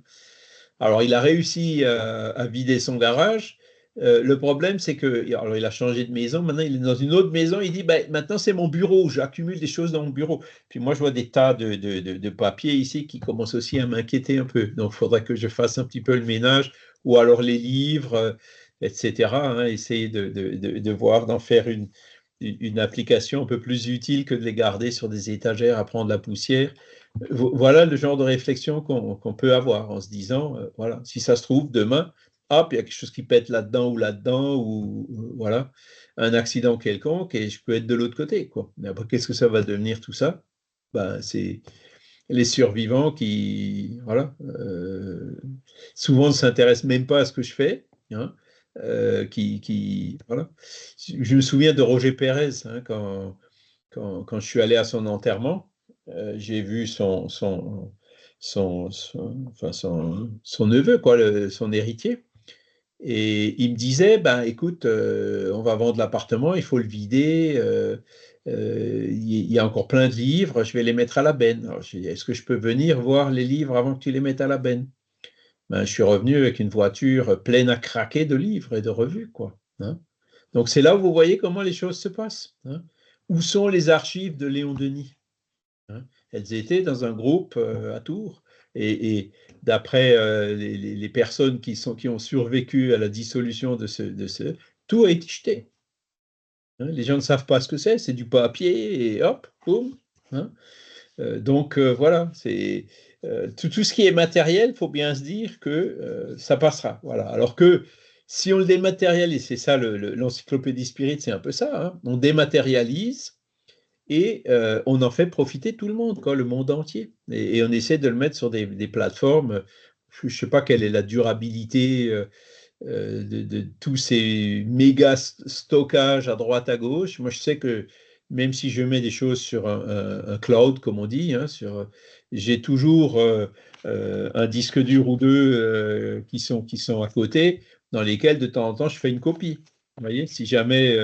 S1: Alors, il a réussi à vider son garage. Le problème, c'est que, alors il a changé de maison, maintenant il est dans une autre maison, il dit, ben, maintenant c'est mon bureau, j'accumule des choses dans mon bureau. Puis moi, je vois des tas de papiers ici qui commencent aussi à m'inquiéter un peu. Donc, il faudrait que je fasse un petit peu le ménage, ou alors les livres, etc., hein, essayer de voir, d'en faire une application un peu plus utile que de les garder sur des étagères à prendre la poussière. Voilà le genre de réflexion qu'on peut avoir en se disant, voilà, si ça se trouve, demain, hop, il y a quelque chose qui pète là-dedans, ou voilà, un accident quelconque, et je peux être de l'autre côté, quoi. Mais après, qu'est-ce que ça va devenir tout ça? Ben, c'est les survivants qui, voilà, souvent ne s'intéressent même pas à ce que je fais, hein, voilà. Je me souviens de Roger Pérez, hein, quand je suis allé à son enterrement, j'ai vu enfin son neveu, quoi, son héritier. Et il me disait, ben écoute, on va vendre l'appartement, il faut le vider, il y a encore plein de livres, je vais les mettre à la benne. Alors, j'ai dit, est-ce que je peux venir voir les livres avant que tu les mettes à la benne? Ben, je suis revenu avec une voiture pleine à craquer de livres et de revues, quoi, hein. Donc c'est là où vous voyez comment les choses se passent, hein. Où sont les archives de Léon Denis, hein? Elles étaient dans un groupe à Tours, et d'après les personnes qui ont survécu à la dissolution tout a été jeté, hein. Les gens ne savent pas ce que c'est du papier, et hop, boum, hein. Donc voilà, c'est tout ce qui est matériel, il faut bien se dire que ça passera. Voilà. Alors que si on le dématérialise, c'est ça l'encyclopédie Spirit, c'est un peu ça, hein. On dématérialise et on en fait profiter tout le monde, quoi, le monde entier. Et on essaie de le mettre sur des plateformes. Je ne sais pas quelle est la durabilité de tous ces méga stockages à droite à gauche. Moi, je sais que même si je mets des choses sur un cloud, comme on dit, hein, j'ai toujours un disque dur ou deux qui sont à côté, dans lesquels de temps en temps je fais une copie. Vous voyez, si jamais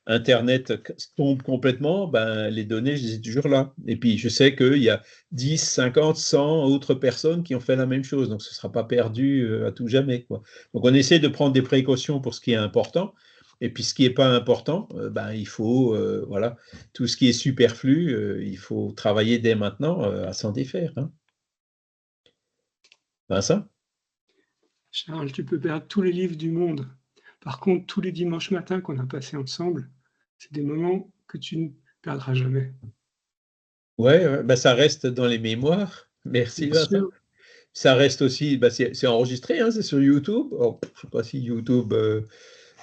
S1: Internet tombe complètement, ben, les données, je les ai toujours là. Et puis, je sais qu'il y a 10, 50, 100 autres personnes qui ont fait la même chose, donc ce ne sera pas perdu à tout jamais, quoi. Donc, on essaie de prendre des précautions pour ce qui est important. Et puis, ce qui n'est pas important, ben, il faut, voilà, tout ce qui est superflu, il faut travailler dès maintenant à s'en défaire. Hein. Vincent?
S3: Charles, tu peux perdre tous les livres du monde. Par contre, tous les dimanches matins qu'on a passés ensemble, c'est des moments que tu ne perdras jamais.
S1: Ouais, ben, ça reste dans les mémoires. Merci,
S3: Bien
S1: Vincent.
S3: sûr.
S1: Ça reste aussi, ben, c'est enregistré, hein, c'est sur YouTube. Alors, je ne sais pas si YouTube,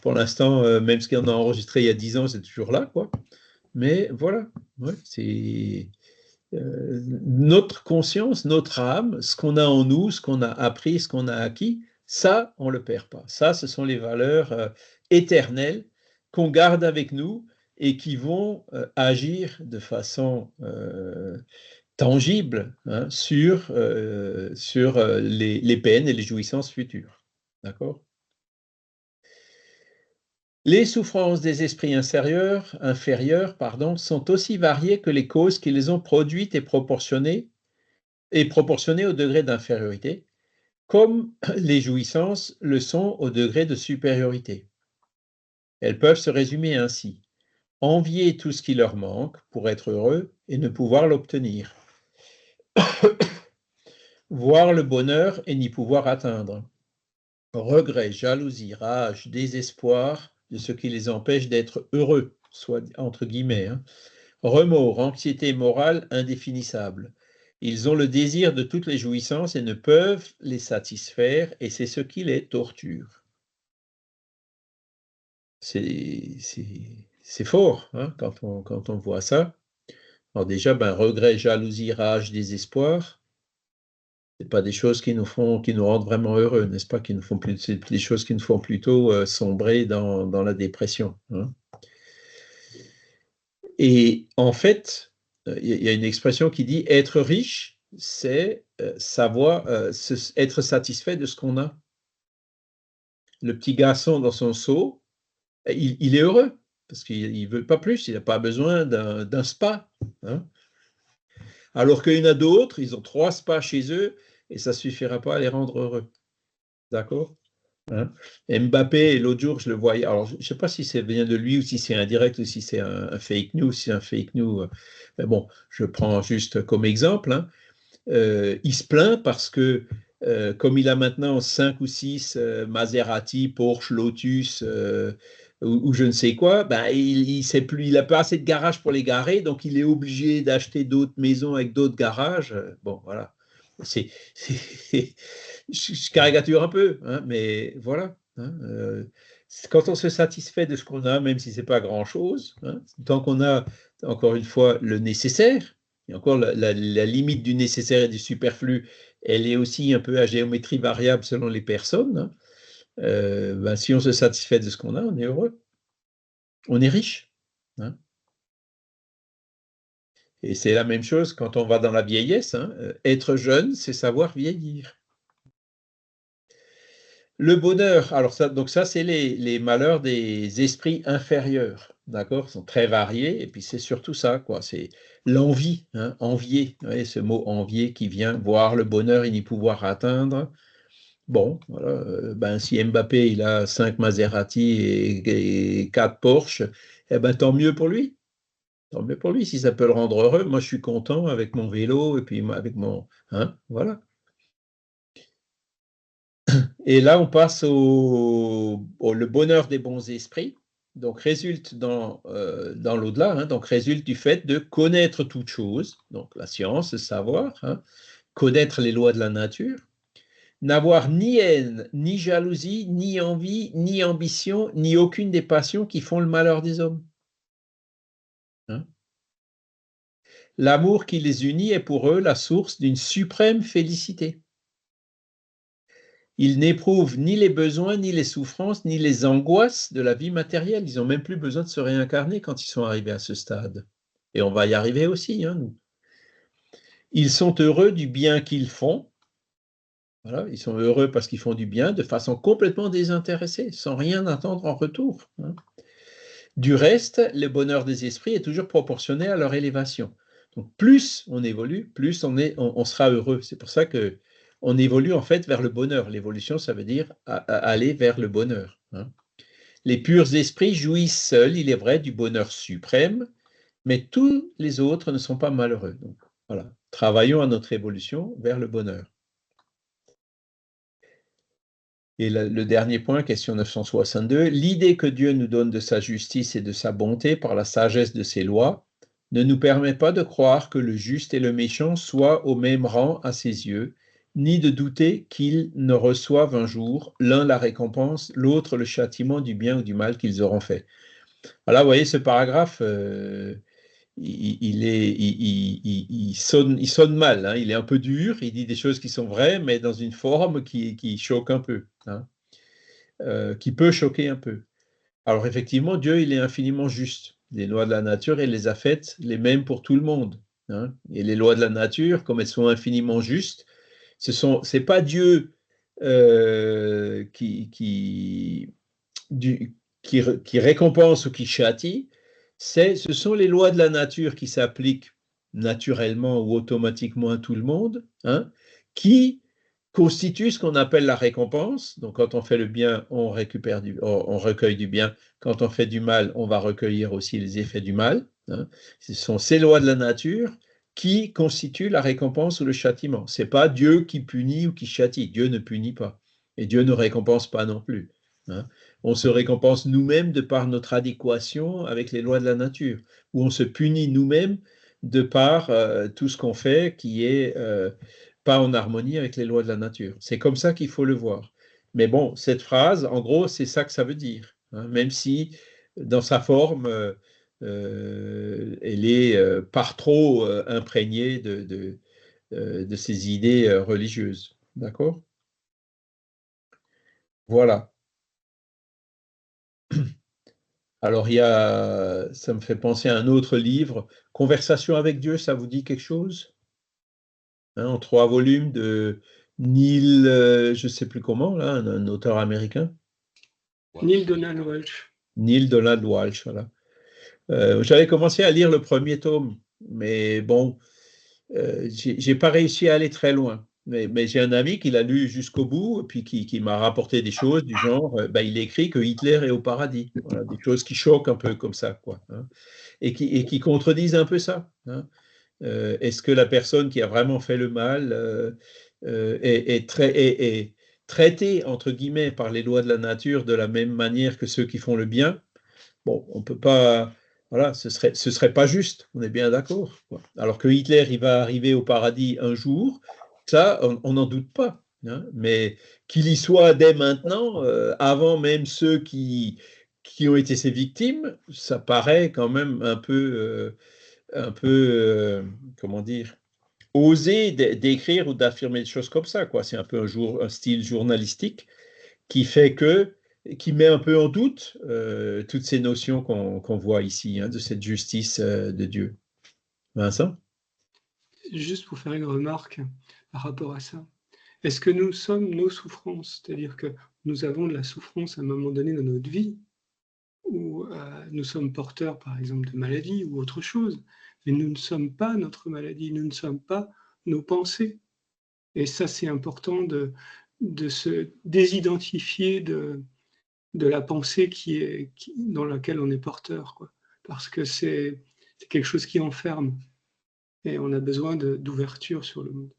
S1: pour l'instant, même ce qu'on a enregistré il y a 10 ans, c'est toujours là, quoi. Mais voilà, ouais, c'est notre conscience, notre âme, ce qu'on a en nous, ce qu'on a appris, ce qu'on a acquis, ça, on ne le perd pas. Ça, ce sont les valeurs éternelles qu'on garde avec nous et qui vont agir de façon tangible, hein, sur les peines et les jouissances futures. D'accord? Les souffrances des esprits inférieurs, sont aussi variées que les causes qui les ont produites et proportionnées au degré d'infériorité, comme les jouissances le sont au degré de supériorité. Elles peuvent se résumer ainsi: envier tout ce qui leur manque pour être heureux et ne pouvoir l'obtenir, voir le bonheur et n'y pouvoir atteindre, regret, jalousie, rage, désespoir de ce qui les empêche d'être heureux, soit entre guillemets, hein. Remords, anxiété morale indéfinissable. Ils ont le désir de toutes les jouissances et ne peuvent les satisfaire, et c'est ce qui les torture. C'est fort, hein, quand on voit ça. Alors déjà, ben, regret, jalousie, rage, désespoir, c'est pas des choses qui nous rendent vraiment heureux, n'est-ce pas? C'est des choses qui nous font plutôt sombrer dans la dépression, hein. Et en fait, il y a une expression qui dit être riche, c'est savoir être satisfait de ce qu'on a. Le petit garçon dans son seau, il est heureux parce qu'il ne veut pas plus, il n'a pas besoin d'un spa, hein. Alors qu'il y en a d'autres, ils ont 3 spas chez eux et ça ne suffira pas à les rendre heureux. D'accord? Hein. Mbappé, l'autre jour, je le voyais. Alors, je ne sais pas si ça vient de lui ou si c'est indirect ou si c'est un fake news. Si c'est un fake news, mais bon, je prends juste comme exemple. Hein. Il se plaint parce que, comme il a maintenant 5 ou 6 Maserati, Porsche, Lotus ou je ne sais quoi, ben, il n'a pas assez de garages pour les garer, donc il est obligé d'acheter d'autres maisons avec d'autres garages. Bon, voilà. Je caricature un peu, hein, mais voilà. Hein, quand on se satisfait de ce qu'on a, même si ce n'est pas grand-chose, hein, tant qu'on a, encore une fois, le nécessaire, et encore la limite du nécessaire et du superflu, elle est aussi un peu à géométrie variable selon les personnes, hein, ben, si on se satisfait de ce qu'on a, on est heureux, on est riche. Hein. Et c'est la même chose quand on va dans la vieillesse. Hein, être jeune, c'est savoir vieillir. Le bonheur, alors ça, donc ça, c'est les malheurs des esprits inférieurs, d'accord? Ils sont très variés, et puis c'est surtout ça, quoi. C'est l'envie, hein, envier, vous voyez, ce mot envier qui vient voir le bonheur et n'y pouvoir atteindre. Bon, voilà, ben, si Mbappé, il a 5 Maserati et 4 Porsche, eh ben, tant mieux pour lui. Tant mieux pour lui, si ça peut le rendre heureux. Moi, je suis content avec mon vélo et puis avec mon... Hein, voilà. Et là, on passe le bonheur des bons esprits, donc résulte dans l'au-delà, hein, donc résulte du fait de connaître toute chose, donc la science, le savoir, hein, connaître les lois de la nature, n'avoir ni haine, ni jalousie, ni envie, ni ambition, ni aucune des passions qui font le malheur des hommes. Hein. L'amour qui les unit est pour eux la source d'une suprême félicité. Ils n'éprouvent ni les besoins, ni les souffrances, ni les angoisses de la vie matérielle. Ils n'ont même plus besoin de se réincarner quand ils sont arrivés à ce stade. Et on va y arriver aussi, hein, nous. Ils sont heureux du bien qu'ils font. Voilà, ils sont heureux parce qu'ils font du bien de façon complètement désintéressée, sans rien attendre en retour, hein. Du reste, le bonheur des esprits est toujours proportionné à leur élévation. Donc, plus on évolue, plus on sera heureux. C'est pour ça que on évolue en fait vers le bonheur. L'évolution, ça veut dire aller vers le bonheur, hein. Les purs esprits jouissent seuls, il est vrai, du bonheur suprême, mais tous les autres ne sont pas malheureux. Donc, voilà, travaillons à notre évolution vers le bonheur. Et le dernier point, question 962, l'idée que Dieu nous donne de sa justice et de sa bonté par la sagesse de ses lois ne nous permet pas de croire que le juste et le méchant soient au même rang à ses yeux, ni de douter qu'ils ne reçoivent un jour l'un la récompense, l'autre le châtiment du bien ou du mal qu'ils auront fait. Voilà, vous voyez, ce paragraphe, il sonne mal, hein, il est un peu dur, il dit des choses qui sont vraies, mais dans une forme qui choque un peu, hein, qui peut choquer un peu. Alors effectivement, Dieu, il est infiniment juste. Les lois de la nature, il les a faites les mêmes pour tout le monde, hein. Et les lois de la nature, comme elles sont infiniment justes, c'est pas Dieu qui récompense ou qui châtie, ce sont les lois de la nature qui s'appliquent naturellement ou automatiquement à tout le monde, hein, qui constituent ce qu'on appelle la récompense. Donc, quand on fait le bien, on recueille du bien. Quand on fait du mal, on va recueillir aussi les effets du mal, hein. Ce sont ces lois de la nature qui constituent la récompense ou le châtiment. Ce n'est pas Dieu qui punit ou qui châtie. Dieu ne punit pas. Et Dieu ne récompense pas non plus, hein. On se récompense nous-mêmes de par notre adéquation avec les lois de la nature, ou on se punit nous-mêmes de par tout ce qu'on fait qui est pas en harmonie avec les lois de la nature. C'est comme ça qu'il faut le voir. Mais bon, cette phrase, en gros, c'est ça que ça veut dire, hein, même si dans sa forme, elle est par trop imprégnée de ces idées religieuses. D'accord? Voilà. Alors, ça me fait penser à un autre livre, Conversation avec Dieu, ça vous dit quelque chose? Hein, en 3 volumes de Neil, je ne sais plus comment, là, un auteur américain.
S3: Neil Donald Walsh.
S1: Neil Donald Walsh, voilà. J'avais commencé à lire le premier tome, mais bon, j'ai pas réussi à aller très loin. Mais j'ai un ami qui l'a lu jusqu'au bout, et puis qui m'a rapporté des choses du genre, il écrit que Hitler est au paradis. Voilà, des choses qui choquent un peu comme ça, quoi, hein, et qui contredisent un peu ça, hein. Est-ce que la personne qui a vraiment fait le mal est traitée, entre guillemets, par les lois de la nature de la même manière que ceux qui font le bien? Bon, on peut pas, voilà, ce serait pas juste, on est bien d'accord, quoi. Alors que Hitler, il va arriver au paradis un jour, ça, on n'en doute pas, hein, mais qu'il y soit dès maintenant, avant même ceux qui ont été ses victimes, ça paraît quand même un peu, comment dire, osé d'écrire ou d'affirmer des choses comme ça, quoi. C'est un peu un style journalistique qui fait qui met un peu en doute toutes ces notions qu'on voit ici, hein, de cette justice de Dieu. Vincent?
S3: Juste pour faire une remarque par rapport à ça. Est-ce que nous sommes nos souffrances? C'est-à-dire que nous avons de la souffrance à un moment donné dans notre vie, où nous sommes porteurs, par exemple, de maladies ou autre chose, mais nous ne sommes pas notre maladie, nous ne sommes pas nos pensées. Et ça, c'est important de se désidentifier de la pensée dans laquelle on est porteur, quoi. Parce que c'est quelque chose qui enferme, et on a besoin d'ouverture sur le monde.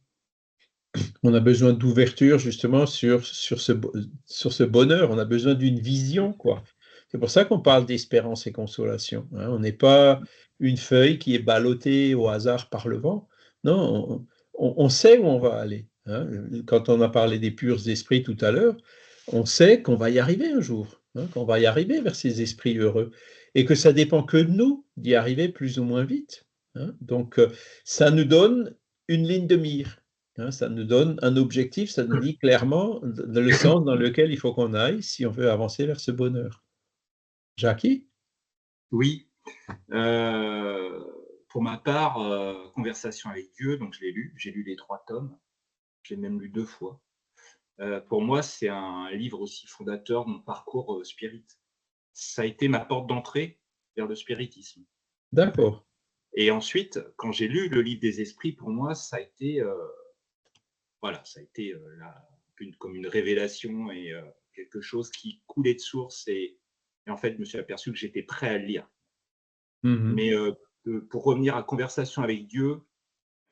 S1: On a besoin d'ouverture justement sur ce bonheur, on a besoin d'une vision, quoi. C'est pour ça qu'on parle d'espérance et consolation, hein. On n'est pas une feuille qui est ballottée au hasard par le vent. Non, on sait où on va aller, hein. Quand on a parlé des purs esprits tout à l'heure, on sait qu'on va y arriver un jour, hein, qu'on va y arriver vers ces esprits heureux et que ça dépend que de nous d'y arriver plus ou moins vite, hein. Donc, ça nous donne une ligne de mire. hein, ça nous donne un objectif, ça nous dit clairement le sens dans lequel il faut qu'on aille si on veut avancer vers ce bonheur. Jackie?
S4: Oui. Pour ma part, Conversation avec Dieu, donc je l'ai lu, j'ai lu les 3 tomes, j'ai même lu 2 fois. Pour moi, c'est un livre aussi fondateur de mon parcours spirit. Ça a été ma porte d'entrée vers le spiritisme.
S1: D'accord.
S4: Et ensuite, quand j'ai lu le livre des esprits, pour moi, ça a été, comme une révélation et quelque chose qui coulait de source. Et en fait, je me suis aperçu que j'étais prêt à le lire. Mais pour revenir à Conversation avec Dieu,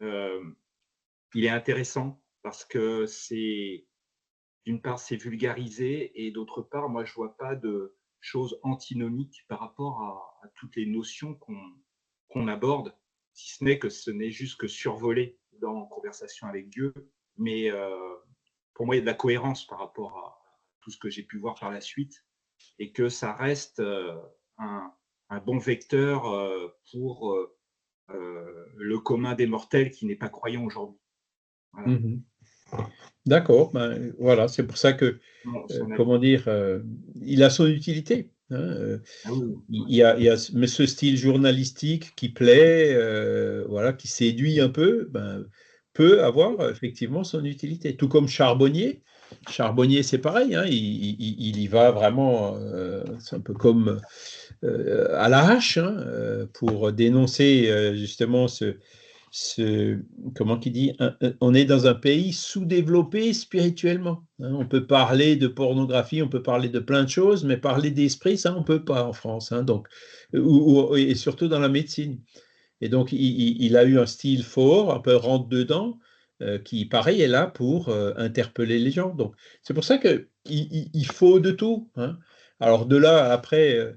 S4: il est intéressant parce que d'une part, c'est vulgarisé et d'autre part, moi, je vois pas de choses antinomiques par rapport à toutes les notions qu'on aborde, si ce n'est que ce n'est juste que survolé dans Conversation avec Dieu. Mais pour moi, il y a de la cohérence par rapport à tout ce que j'ai pu voir par la suite et que ça reste un bon vecteur pour le commun des mortels qui n'est pas croyant aujourd'hui. Voilà.
S1: D'accord, ben, voilà, c'est pour ça que, comment dire, il a son utilité. Hein, il y a mais ce style journalistique qui plaît, voilà, qui séduit un peu, ben, peut avoir effectivement son utilité. Tout comme Charbonnier. Charbonnier, c'est pareil, hein, il y va vraiment, c'est un peu comme à l'arrache, hein, pour dénoncer justement comment qu'il dit, on est dans un pays sous-développé spirituellement. Hein, on peut parler de pornographie, on peut parler de plein de choses, mais parler d'esprit, ça, on ne peut pas en France. Hein, donc, et surtout dans la médecine. Et donc, il a eu un style fort, un peu rentre-dedans, qui, pareil, est là pour interpeller les gens. Donc, c'est pour ça qu'il faut de tout. Hein. Alors, de là, après,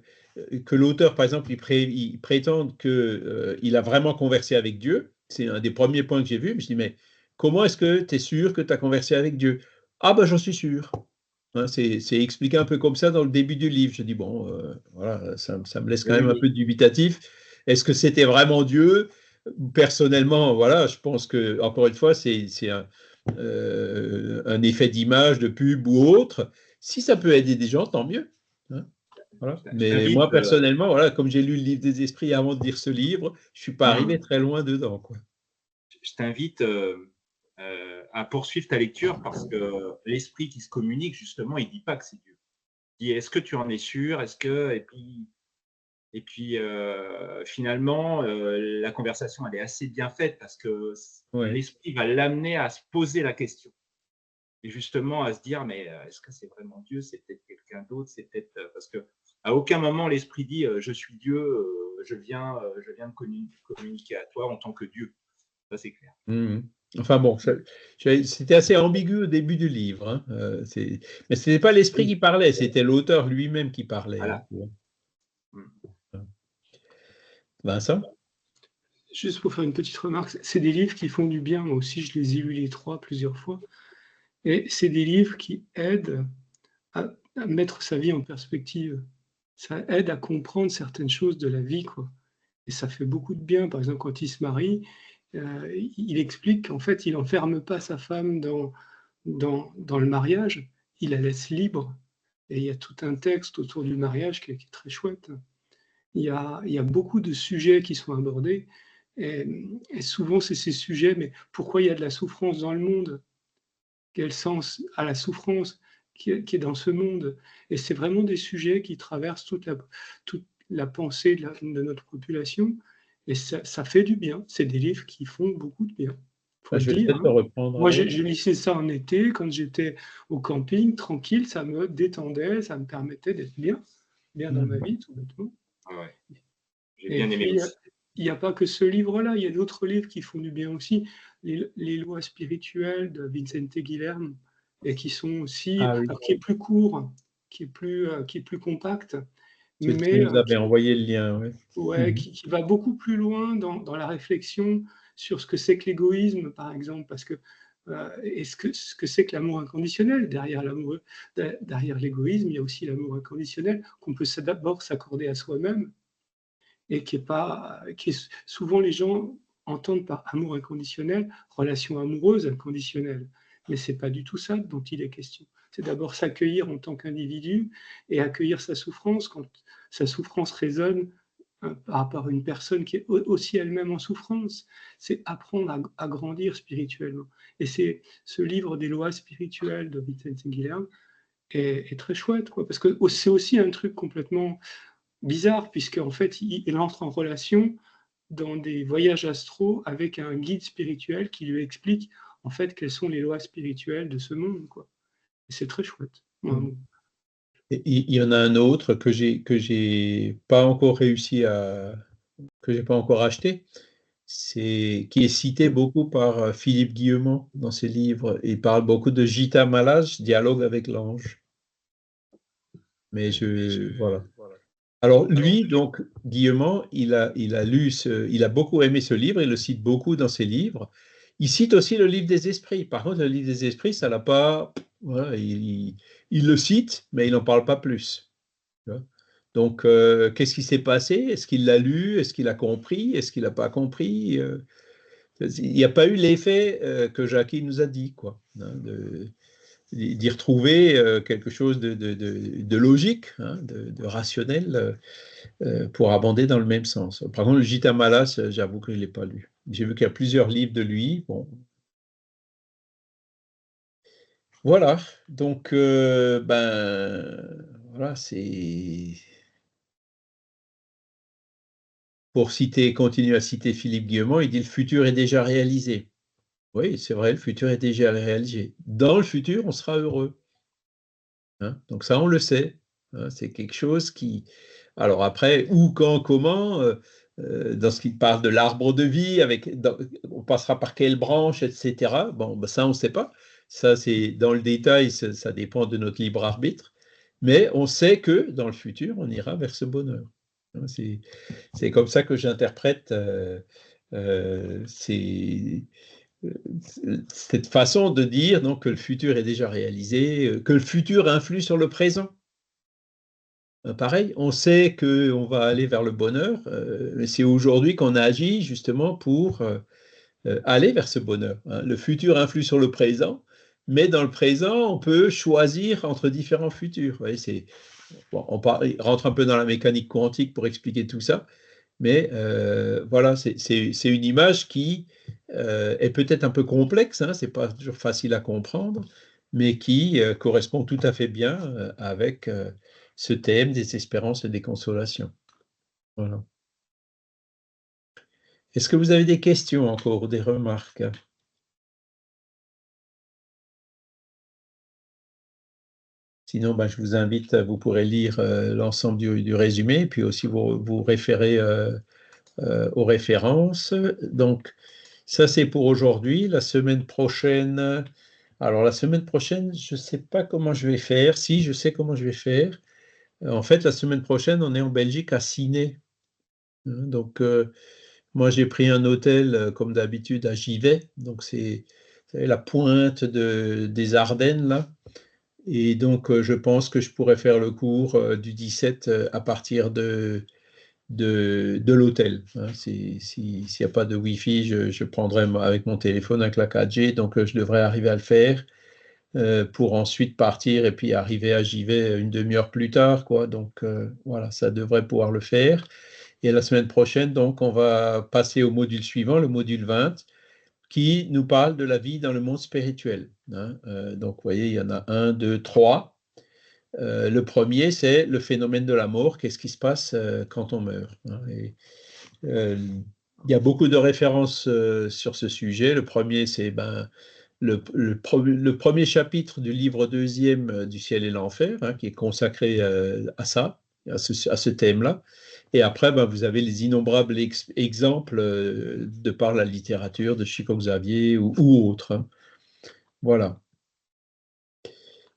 S1: que l'auteur, par exemple, il prétende qu'il a vraiment conversé avec Dieu, c'est un des premiers points que j'ai vu. Je me dis, mais comment est-ce que tu es sûr que tu as conversé avec Dieu? Ah, ben, j'en suis sûr. Hein, c'est expliqué un peu comme ça dans le début du livre. Je dis, bon, voilà, ça me laisse quand même un peu dubitatif. Est-ce que c'était vraiment Dieu? Personnellement, voilà, je pense que, encore une fois, c'est un effet d'image, de pub ou autre. Si ça peut aider des gens, tant mieux. Hein, voilà. Mais moi, personnellement, voilà, comme j'ai lu le livre des esprits avant de lire ce livre, je ne suis pas arrivé très loin dedans, quoi.
S4: Je t'invite à poursuivre ta lecture parce que l'esprit qui se communique, justement, il ne dit pas que c'est Dieu. Il dit, est-ce que tu en es sûr? Est-ce que... Et puis finalement, la conversation, elle est assez bien faite parce que l'esprit va l'amener à se poser la question. Et justement à se dire, mais est-ce que c'est vraiment Dieu? C'est peut-être quelqu'un d'autre? C'est peut-être... parce qu'à aucun moment, l'esprit dit, je suis Dieu, je viens de communiquer à toi en tant que Dieu. Ça, c'est clair.
S1: Enfin bon, c'était assez ambigu au début du livre. Hein. Mais ce n'était pas l'esprit qui parlait, c'était l'auteur lui-même qui parlait.
S4: Voilà.
S1: Hein. Vincent?
S3: Juste pour faire une petite remarque, c'est des livres qui font du bien. Moi aussi, je les ai lus les 3 plusieurs fois. Et c'est des livres qui aident à mettre sa vie en perspective. Ça aide à comprendre certaines choses de la vie, quoi. Et ça fait beaucoup de bien. Par exemple, quand il se marie, il explique qu'en fait, il n'enferme pas sa femme dans le mariage, il la laisse libre. Et il y a tout un texte autour du mariage qui est très chouette. Il y a beaucoup de sujets qui sont abordés. Et souvent, c'est ces sujets, mais pourquoi il y a de la souffrance dans le monde? Quel sens a la souffrance qui est dans ce monde? Et c'est vraiment des sujets qui traversent toute la pensée de notre population. Et ça fait du bien. C'est des livres qui font beaucoup de bien. Faut
S1: Je
S3: le
S1: vais
S3: dire,
S1: peut-être le reprendre.
S3: Moi, je lisais ça en été, quand j'étais au camping, tranquille, ça me détendait, ça me permettait d'être bien dans ma vie, tout bêtement.
S4: Ouais. J'ai bien aimé aussi.
S3: Il n'y a pas que ce livre-là, il y a d'autres livres qui font du bien aussi. Les lois spirituelles de Vicente Guilherme, et qui sont aussi, alors, qui est plus court, qui est plus compact.
S1: Tu nous avais envoyé le lien, oui.
S3: Ouais, qui va beaucoup plus loin dans la réflexion sur ce que c'est que l'égoïsme, par exemple, parce que et ce que c'est que l'amour inconditionnel. Derrière l'égoïsme, il y a aussi l'amour inconditionnel qu'on peut d'abord s'accorder à soi-même et qui est souvent les gens entendre par amour inconditionnel, relation amoureuse inconditionnelle. Mais ce n'est pas du tout ça dont il est question. C'est d'abord s'accueillir en tant qu'individu et accueillir sa souffrance quand sa souffrance résonne par rapport à une personne qui est aussi elle-même en souffrance. C'est apprendre à grandir spirituellement. Et c'est ce livre des lois spirituelles de Vincent Guilherme est très chouette, quoi, parce que c'est aussi un truc complètement bizarre, puisqu'en fait, il entre en relation dans des voyages astraux avec un guide spirituel qui lui explique en fait quelles sont les lois spirituelles de ce monde, quoi. Et c'est très chouette.
S1: Il y en a un autre que j'ai pas encore réussi que j'ai pas encore acheté, qui est cité beaucoup par Philippe Guillemont dans ses livres. Il parle beaucoup de Gita Maharaj, dialogue avec l'ange. Mais voilà. Alors lui, donc Guillemont, il a beaucoup aimé ce livre, il le cite beaucoup dans ses livres. Il cite aussi le livre des esprits. Par contre, le livre des esprits, ça l'a pas. Voilà, il le cite, mais il n'en parle pas plus. Donc, qu'est-ce qui s'est passé? Est-ce qu'il l'a lu? Est-ce qu'il a compris? Est-ce qu'il n'a pas compris? Il n'y a pas eu l'effet que Jackie nous a dit, quoi, hein, d'y retrouver quelque chose de logique, hein, de rationnel, pour abonder dans le même sens. Par contre, le Gita Malas, j'avoue que je ne l'ai pas lu. J'ai vu qu'il y a plusieurs livres de lui. Bon. Voilà, donc, voilà, c'est... Pour continuer à citer Philippe Guillemont, il dit « Le futur est déjà réalisé ». Oui, c'est vrai, le futur est déjà réalisé. Dans le futur, on sera heureux. Hein, donc ça, on le sait. Hein, c'est quelque chose qui... Alors après, où, quand, comment, dans ce qui parle de l'arbre de vie, on passera par quelle branche, etc. Bon, ça, on ne sait pas. Ça, c'est dans le détail, ça dépend de notre libre arbitre. Mais on sait que dans le futur, on ira vers ce bonheur. Hein, c'est comme ça que j'interprète cette façon de dire donc, que le futur est déjà réalisé, que le futur influe sur le présent. Pareil, on sait qu'on va aller vers le bonheur, mais c'est aujourd'hui qu'on agit justement pour aller vers ce bonheur. Hein. Le futur influe sur le présent, mais dans le présent, on peut choisir entre différents futurs. Vous voyez, on rentre un peu dans la mécanique quantique pour expliquer tout ça, mais voilà, c'est une image qui est peut-être un peu complexe, hein, c'est pas toujours facile à comprendre, mais qui correspond tout à fait bien avec ce thème des espérances et des consolations. Voilà. Est-ce que vous avez des questions encore ou des remarques? Sinon, je vous invite, vous pourrez lire l'ensemble du résumé, puis aussi vous référer aux références. Donc, ça, c'est pour aujourd'hui. La semaine prochaine, alors la semaine prochaine, je ne sais pas comment je vais faire. Si, je sais comment je vais faire. En fait, la semaine prochaine, on est en Belgique à Ciney. Donc, moi, j'ai pris un hôtel, comme d'habitude, à Givet. Donc, c'est la pointe des Ardennes, là. Et donc, je pense que je pourrais faire le cours du 17 à partir de l'hôtel. Hein. S'il n'y a pas de Wi-Fi, je prendrai avec mon téléphone, avec la 4G, donc je devrais arriver à le faire pour ensuite partir et puis arriver à Givet une demi-heure plus tard, quoi. Donc voilà, ça devrait pouvoir le faire. Et la semaine prochaine, donc, on va passer au module suivant, le module 20, qui nous parle de la vie dans le monde spirituel. Hein. Donc, vous voyez, il y en a 1, 2, 3. Le premier, c'est le phénomène de la mort. Qu'est-ce qui se passe quand on meurt? Hein, il y a beaucoup de références sur ce sujet. Le premier, c'est le premier chapitre du livre 2e du ciel et l'enfer, hein, qui est consacré à ça, à ce thème-là. Et après, vous avez les innombrables exemples de par la littérature de Chico Xavier ou autres. Hein. Voilà.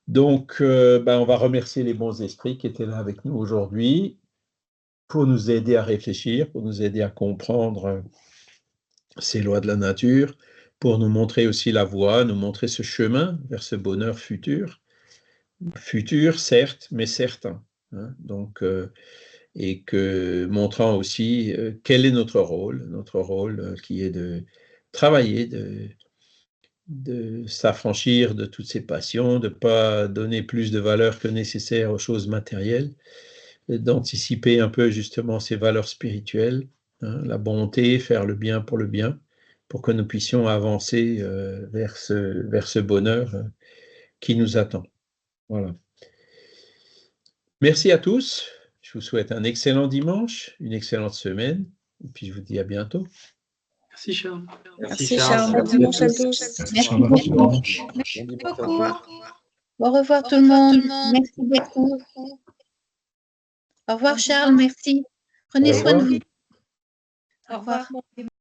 S1: Donc, on va remercier les bons esprits qui étaient là avec nous aujourd'hui pour nous aider à réfléchir, pour nous aider à comprendre ces lois de la nature, pour nous montrer aussi la voie, nous montrer ce chemin vers ce bonheur futur. Futur, certes, mais certain. Hein. Donc, et que montrant aussi quel est notre rôle qui est de travailler, de s'affranchir de toutes ces passions, de ne pas donner plus de valeur que nécessaire aux choses matérielles, d'anticiper un peu justement ces valeurs spirituelles, hein, la bonté, faire le bien, pour que nous puissions avancer vers ce bonheur qui nous attend. Voilà. Merci à tous. Je vous souhaite un excellent dimanche, une excellente semaine, et puis je vous dis à bientôt.
S3: Merci Charles.
S5: Merci Charles. Bon dimanche à tous.
S2: Merci beaucoup. Merci beaucoup. Au revoir tout le monde. Merci beaucoup. Au revoir Charles, merci. Prenez soin de vous. Au revoir.